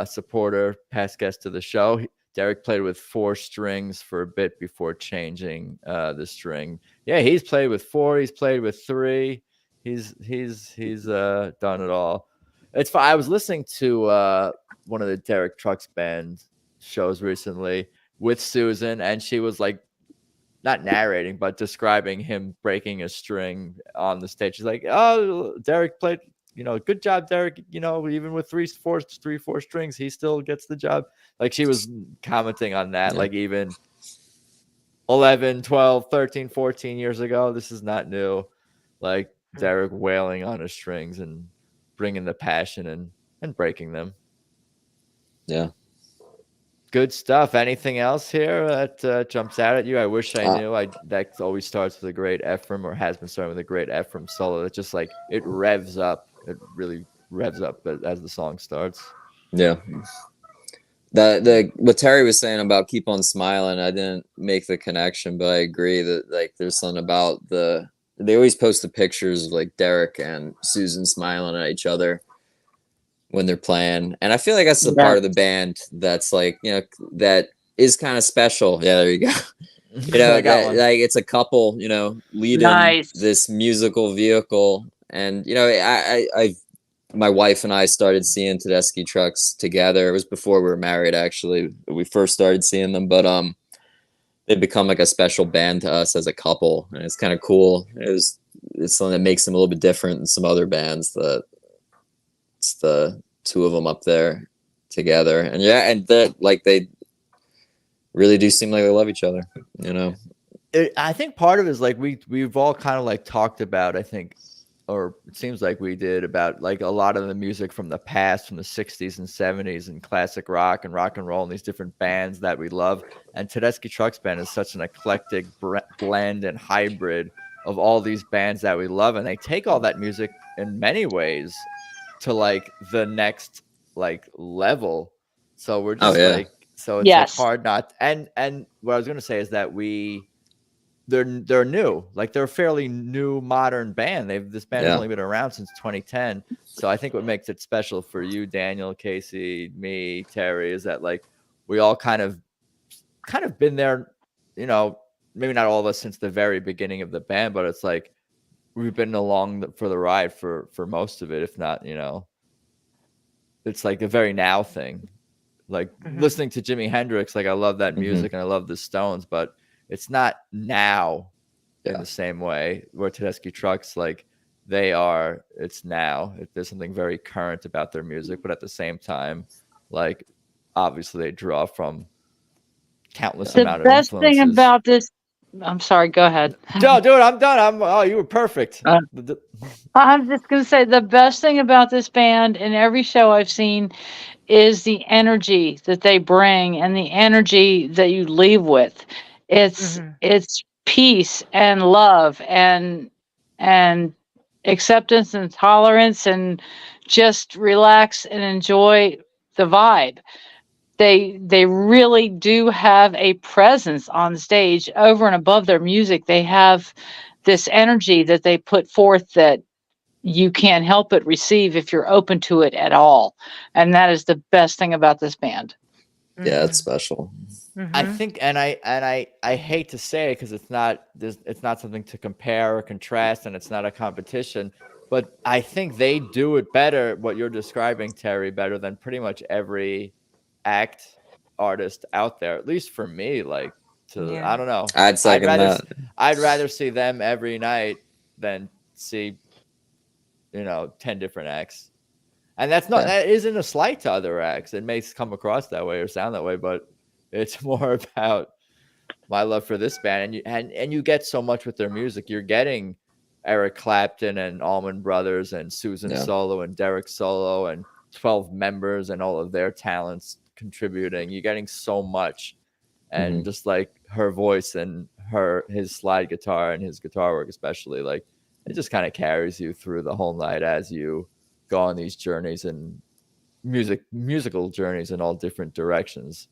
supporter, past guest to the show. Derek played with 4 strings for a bit before changing the string. Yeah, he's played with 4. He's played with 3. He's done it all. It's fun. I was listening to one of the Derek Trucks band shows recently with Susan, and she was like, not narrating, but describing him breaking a string on the stage. She's like, "Oh, Derek played. Good job, Derek. Even with 3, 4 strings, he still gets the job." Like she was commenting on that, like even 11, 12, 13, 14 years ago. This is not new. Like Derek wailing on his strings and bringing the passion and breaking them. Yeah. Good stuff. Anything else here that jumps out at you? I wish I knew. That always starts with a great Ephraim, or has been starting with a great Ephraim solo. It's just like it revs up. It really revs up as the song starts. Yeah. The what Teri was saying about Keep on Smiling, I didn't make the connection, but I agree that like there's something about they always post the pictures of like Derek and Susan smiling at each other when they're playing, and I feel like that's the part of the band that's like that is kind of special. Yeah, there you go. Like it's a couple, leading this musical vehicle, and my wife and I started seeing Tedeschi Trucks together. It was before we were married, actually. We first started seeing them, but they've become like a special band to us as a couple, and it's kind of cool. It's something that makes them a little bit different than some other bands. That it's the 2 of them up there together, and that like they really do seem like they love each other. I think part of it is like we've all kind of like talked about, I think, or it seems like we did, about like a lot of the music from the past, from the 60s and 70s and classic rock and roll and these different bands that we love. And Tedeschi Trucks Band is such an eclectic blend and hybrid of all these bands that we love. And they take all that music in many ways to like the next like level. So we're just like So it's like Yes. hard not. And what I was going to say is that they're new, like they're a fairly new modern band. This band has only been around since 2010. So I think what makes it special for you, Daniel, Casey, me, Terry, is that like we all kind of been there, you know, maybe not all of us since the very beginning of the band, but it's like we've been along for the ride for most of it, if not, you know, it's like a very now thing. Like listening to Jimi Hendrix, like I love that music and I love the Stones, but it's not now in the same way. Where Tedeschi Trucks, like it's now. There's something very current about their music, but at the same time, like obviously they draw from countless amount of influences. The best thing about this, I'm sorry, go ahead. No, dude, I'm done. You were perfect. I'm just going to say the best thing about this band in every show I've seen is the energy that they bring and the energy that you leave with. It's peace and love and acceptance and tolerance, and just relax and enjoy the vibe. They really do have a presence on stage over and above their music. They have this energy that they put forth that you can't help but receive if you're open to it at all. And that is the best thing about this band. Yeah, it's special. I think, and I hate to say it because it's not something to compare or contrast, and it's not a competition, but I think they do it better, what you're describing, Terry, better than pretty much every artist out there, at least for me. Like, I don't know. I'd second that. I'd rather see them every night than see, you know, 10 different acts. And that isn't a slight to other acts. It may come across that way or sound that way, but it's more about my love for this band. And you get so much with their music. You're getting Eric Clapton and Allman Brothers and Susan solo and Derek solo and 12 members and all of their talents contributing. You're getting so much. And just like her voice and his slide guitar and his guitar work especially, like it just kind of carries you through the whole night as you go on these journeys and musical journeys in all different directions.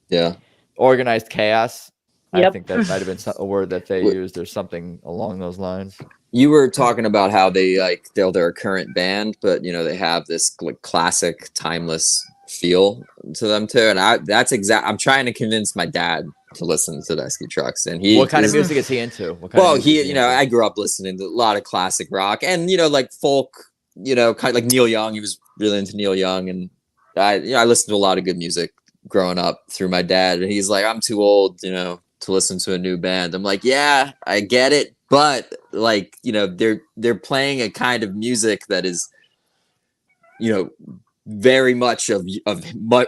Yeah. Organized chaos. Yep. I think that might have been a word that they used. There's something along those lines. You were talking about how they're a current band, but you know, they have this like classic, timeless feel to them too. And I'm trying to convince my dad to listen to Tedeschi Trucks. And what kind of music is he into? I grew up listening to a lot of classic rock and, you know, like folk, you know, kind of like Neil Young. He was really into Neil Young, and I listened to a lot of good music growing up through my dad. And he's like, I'm too old, you know, to listen to a new band. I'm like, yeah, I get it, but like, you know, they're playing a kind of music that is, you know, very much of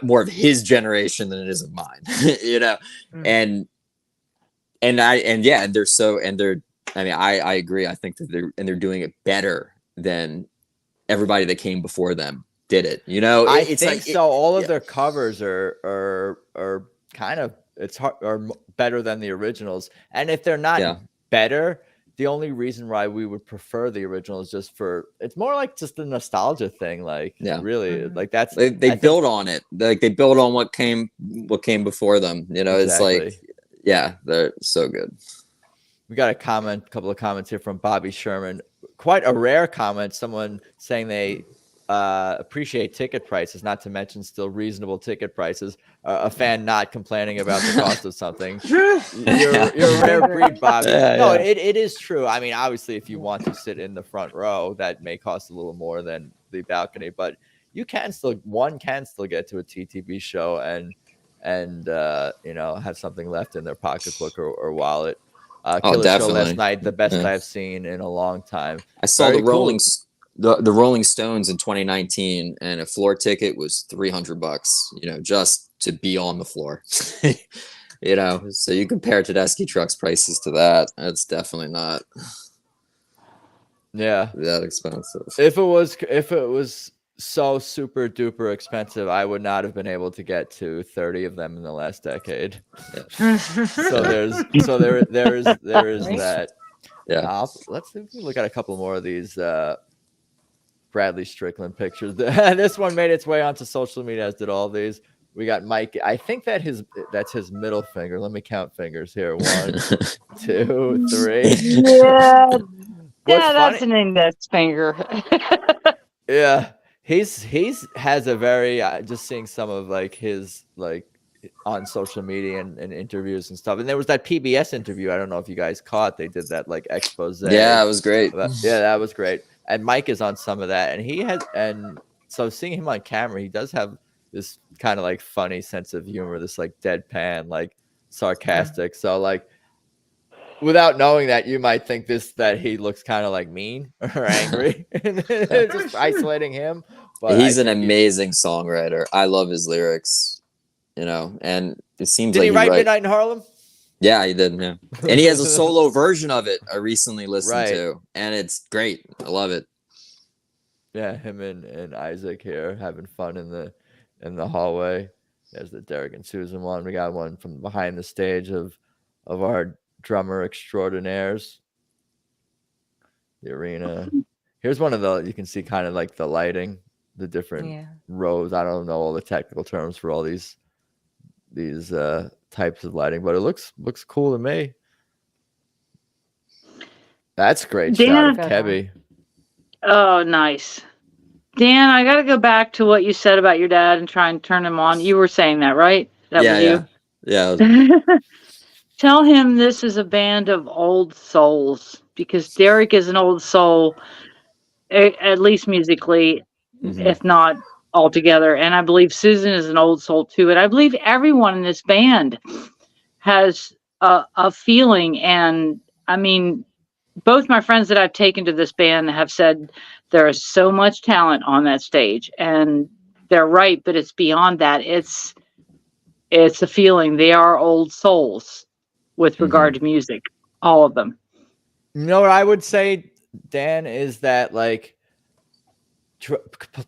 more of his generation than it is of mine, you know, I agree. I think that they're doing it better than everybody that came before them did it. You know, I think all of their covers are kind of are better than the originals, and if they're not better, the only reason why we would prefer the original is just it's more like just a nostalgia thing. Like, really, like that's they build on it. Like they build on what came before them. You know, exactly. It's like, they're so good. We got a couple of comments here from Bobby Sherman. Quite a rare comment. Someone saying they appreciate ticket prices, not to mention still reasonable ticket prices. A fan not complaining about the cost of something. You're a rare breed, Bobby. It is true. I mean, obviously, if you want to sit in the front row, that may cost a little more than the balcony, but you can still get to a TTB show and you know, have something left in their pocketbook or wallet. Killer Show last night, the best I've seen in a long time. I saw the Rolling Stones in 2019, and a floor ticket was $300. You know, just to be on the floor. You know, so you compare Tedeschi Trucks prices to that. It's definitely not. That expensive. If it was so super duper expensive, I would not have been able to get to 30 of them in the last decade. So there is that. Yeah. Let's look at a couple more of these Bradley Strickland pictures. This one made its way onto social media, as did all these. We got Mike. I think that's his middle finger. Let me count fingers here. 1, 2, 3. Yeah, What's yeah, funny? that's an index finger. Yeah, he's has a very just seeing some of like his like on social media and interviews and stuff. And there was that PBS interview. I don't know if you guys caught. They did that like expose. Yeah, it was great. Yeah, that was great. And Mike is on some of that, and so seeing him on camera, he does have this kind of like funny sense of humor, this like deadpan, like sarcastic. So like without knowing that, you might think that he looks kind of like mean or angry, just isolating him. But he's an amazing songwriter. I love his lyrics, and it seems did like he write Midnight in Harlem? Yeah, he did. Yeah, and he has a solo version of it I recently listened to, and it's great. I love it. Yeah, him and Isaac here having fun in the hallway. There's the Derek and Susan one. We got one from behind the stage of our drummer extraordinaires. The arena. Here's one of you can see kind of like the lighting, the different rows. I don't know all the technical terms for all these types of lighting, but it looks cool to me. That's great shot of Kebby. Oh, nice. Dan, I got to go back to what you said about your dad and try and turn him on. You were saying that, right? That was you? Yeah. Tell him this is a band of old souls, because Derek is an old soul, at least musically, if not altogether. And I believe Susan is an old soul too. And I believe everyone in this band has a feeling. And I mean, both my friends that I've taken to this band have said there is so much talent on that stage, and they're right, but it's beyond that. It's a feeling. They are old souls with regard to music, all of them. You know what I would say, Dan, is that like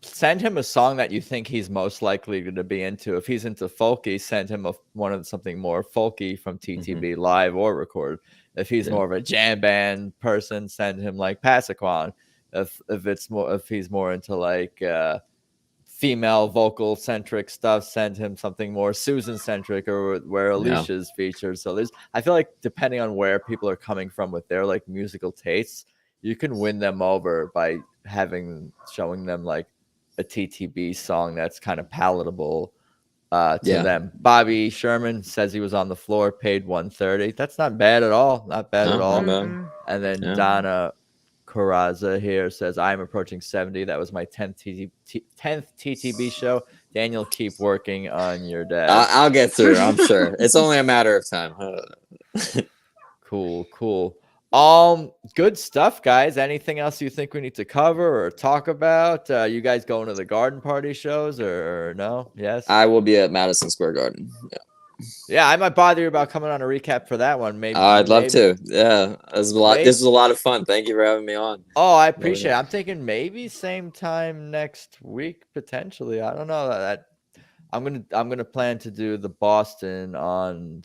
send him a song that you think he's most likely to be into. If he's into folky, send him something more folky from TTB live or record. If he's more of a jam band person, send him like Passaquan. If he's more into like female vocal centric stuff, send him something more Susan centric or where Alicia's featured. So I feel like depending on where people are coming from with their like musical tastes, you can win them over by showing them like a TTB song that's kind of palatable to them. Bobby Sherman says he was on the floor, paid $130. That's not bad at all. Not bad at all. And then Donna Coraza here says, I'm approaching 70. That was my 10th TTB show. Daniel, keep working on your dad. I'll get through, I'm sure. It's only a matter of time. Cool. Good stuff, guys. Anything else you think we need to cover or talk about? You guys going to the garden party shows or no? Yes, I will be at Madison Square Garden. Yeah, I might bother you about coming on a recap for that one. Maybe I'd love to. Yeah, this is a lot of fun. Thank you for having me on. Oh, I appreciate it. I'm thinking maybe same time next week potentially. I don't know that. I'm gonna plan to do the Boston on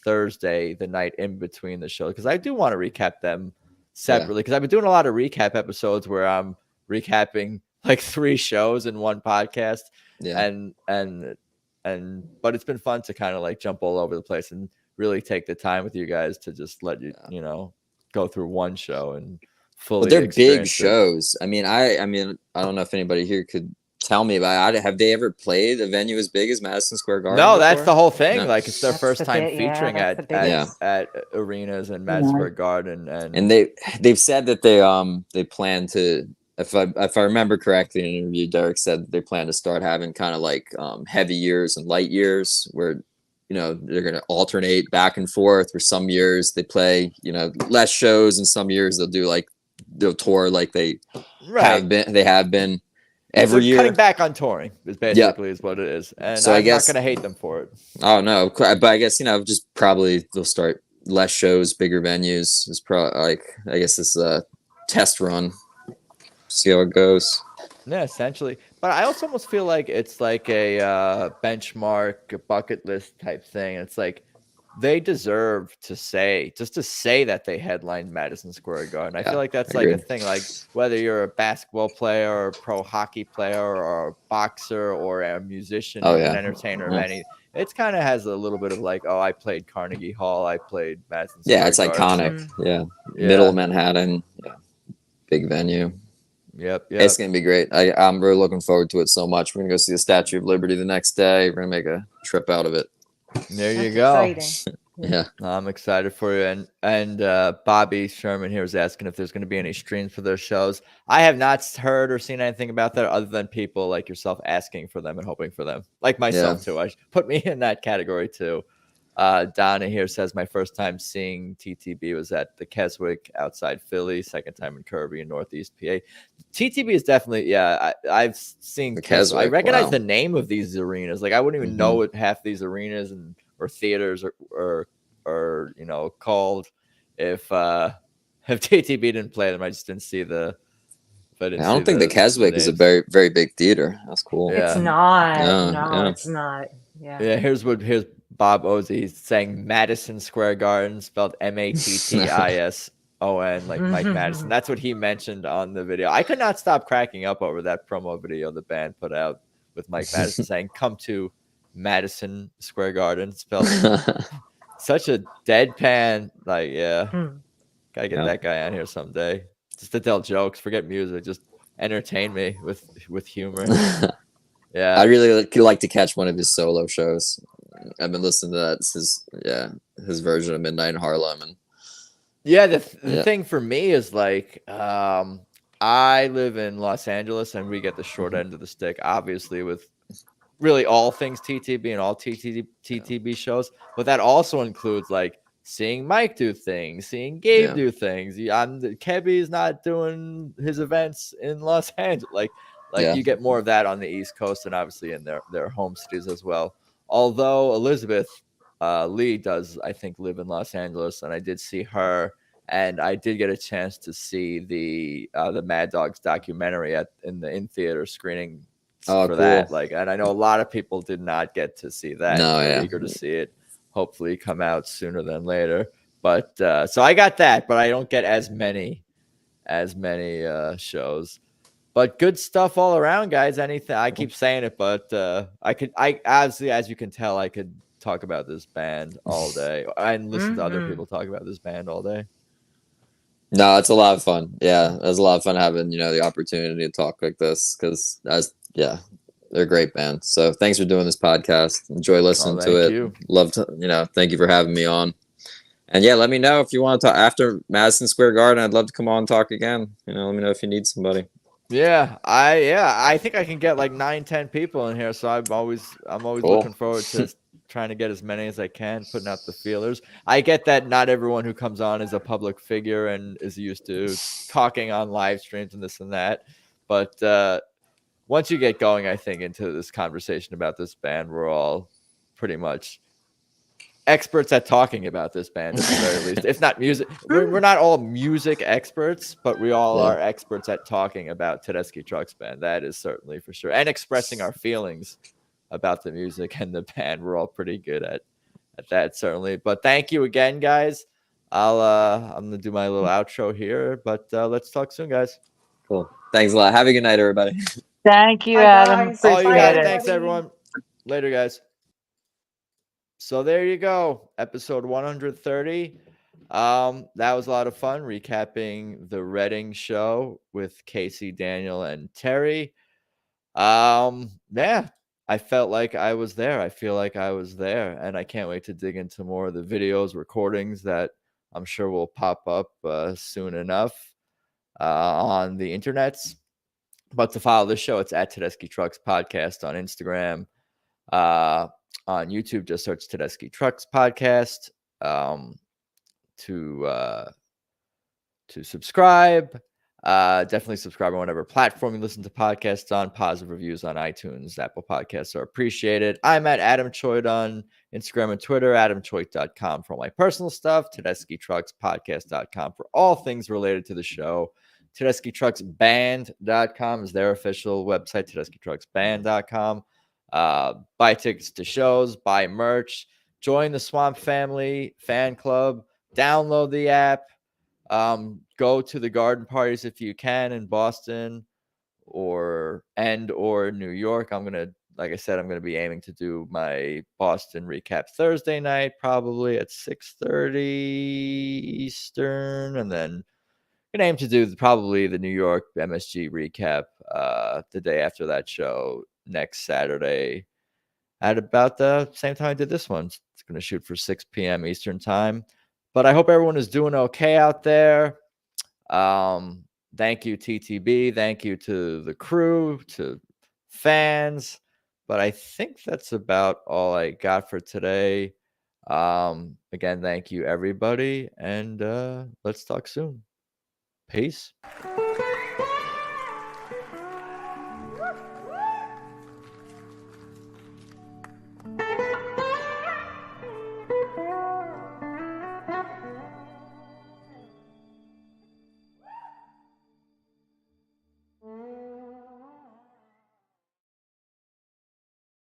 Thursday, the night in between the show, because I do want to recap them separately, because I've been doing a lot of recap episodes where I'm recapping like 3 shows in one podcast. But it's been fun to kind of like jump all over the place and really take the time with you guys to just let you go through one show and fully. But they're big shows. I mean, I don't know if anybody here could tell me about it. Have they ever played a venue as big as Madison Square Garden? No, before? That's the whole thing. No. Like it's their first time featuring at arenas and Madison Square Garden, and they've said that they plan to. If I remember correctly in an interview, Derek said that they plan to start having kind of like heavy years and light years where they're going to alternate back and forth. Where some years they play less shows, and some years they'll tour like they have been. Every year, cutting back on touring is basically is what it is, and so I'm not going to hate them for it. Oh no, but I guess just probably they'll start less shows, bigger venues. It's probably I guess this is a test run. See how it goes. Yeah, essentially. But I also almost feel like it's like a benchmark, a bucket list type thing. It's like they deserve to say that they headlined Madison Square Garden. I feel like that's like a thing, like whether you're a basketball player or a pro hockey player or a boxer or a musician, an entertainer of any, it's kind of has a little bit of like, oh, I played Carnegie Hall, I played Madison Square it's Garden. iconic. Yeah. Middle Manhattan. Yeah. Big venue. Yep. It's gonna be great. I'm really looking forward to it so much. We're gonna go see the Statue of Liberty the next day. We're gonna make a trip out of it. There you go. Exciting. Yeah, I'm excited for you. And Bobby Sherman here is asking if there's going to be any streams for their shows. I have not heard or seen anything about that other than people like yourself asking for them and hoping for them, like myself too. Put me in that category too. Donna here says my first time seeing TTB was at the Keswick outside Philly, second time in Kirby in Northeast PA. TTB is definitely, I've seen the Keswick. I recognize the name of these arenas. Like I wouldn't even know what half these arenas or theaters or called if TTB didn't play them. I just didn't see the. I don't think the Keswick is a very, very big theater. That's cool. It's not. No, it's not. Yeah. Here's Bob Ozzie saying Madison Square Garden, spelled Matison, like Mike Madison. That's what he mentioned on the video. I could not stop cracking up over that promo video the band put out with Mike Madison saying, "Come to Madison Square Garden," spelled such a deadpan. Like, gotta get that guy on here someday just to tell jokes. Forget music, just entertain me with humor. Yeah, I really like to catch one of his solo shows. I've been listening to that. It's his version of Midnight in Harlem. And the thing for me is like, I live in Los Angeles and we get the short end of the stick, obviously, with really all things TTB and all TTB shows. But that also includes like seeing Mike do things, seeing Gabe do things. Kebby's not doing his events in Los Angeles. Like you get more of that on the East Coast and obviously in their home cities as well. Although Elizabeth Lee does, I think, live in Los Angeles, and I did see her, and I did get a chance to see the Mad Dogs documentary in the in-theater screening for that. Like, and I know a lot of people did not get to see that. They're eager to see it. Hopefully, come out sooner than later. But so I got that, but I don't get as many shows. But good stuff all around, guys. Anything, I keep saying it, but I obviously, as you can tell, I could talk about this band all day and listen to other people talk about this band all day. No, it's a lot of fun. Yeah, it was a lot of fun having the opportunity to talk like this because they're a great band. So thanks for doing this podcast. Enjoy listening to it. You. Love to thank you for having me on. And let me know if you want to talk after Madison Square Garden. I'd love to come on and talk again. Let me know if you need somebody. Yeah, I think I can get like 9-10 people in here, so I'm always looking forward to trying to get as many as I can, putting out the feelers. I get that not everyone who comes on is a public figure and is used to talking on live streams and this and that, but once you get going, I think, into this conversation about this band, we're all pretty much experts at talking about this band at the very least. If not music, we're not all music experts, but we all are experts at talking about Tedeschi Trucks Band. That is certainly for sure, and expressing our feelings about the music and the band. We're all pretty good at that, certainly. But thank you again, guys. I'm gonna do my little outro here, but let's talk soon, guys. Cool. Thanks a lot. Have a good night, everybody. Thank you, Adam. Appreciate it. Thanks, everyone. Later, guys. So there you go, episode 130. That was a lot of fun recapping the Reading show with Casey, Daniel, and Teri. I felt like I was there. I feel like I was there, and I can't wait to dig into more of the videos, recordings that I'm sure will pop up soon enough on the internets. But to follow the show, it's at Tedeschi Trucks Podcast on Instagram. On YouTube, just search Tedeschi Trucks Podcast to subscribe. Definitely subscribe on whatever platform you listen to podcasts on. Positive reviews on iTunes, Apple Podcasts are appreciated. I'm at Adam Choit on Instagram and Twitter, adamchoit.com for all my personal stuff, Tedeschi Trucks Podcast.com for all things related to the show. Tedeschi Trucks Band.com is their official website, Tedeschi Trucks Band.com. Buy tickets to shows, buy merch, join the Swamp Family fan club. Download the app. Go to the garden parties if you can in Boston or New York. Like I said, I'm gonna be aiming to do my Boston recap Thursday night, probably at 6:30 Eastern, and then gonna aim to do probably the New York MSG recap the day after that show next Saturday at about the same time I did this one. It's gonna shoot for 6 p.m. Eastern time. But I hope everyone is doing okay out there. Thank you, TTB. Thank you to the crew, to fans. But I think that's about all I got for today. Again, thank you, everybody. And let's talk soon. Peace.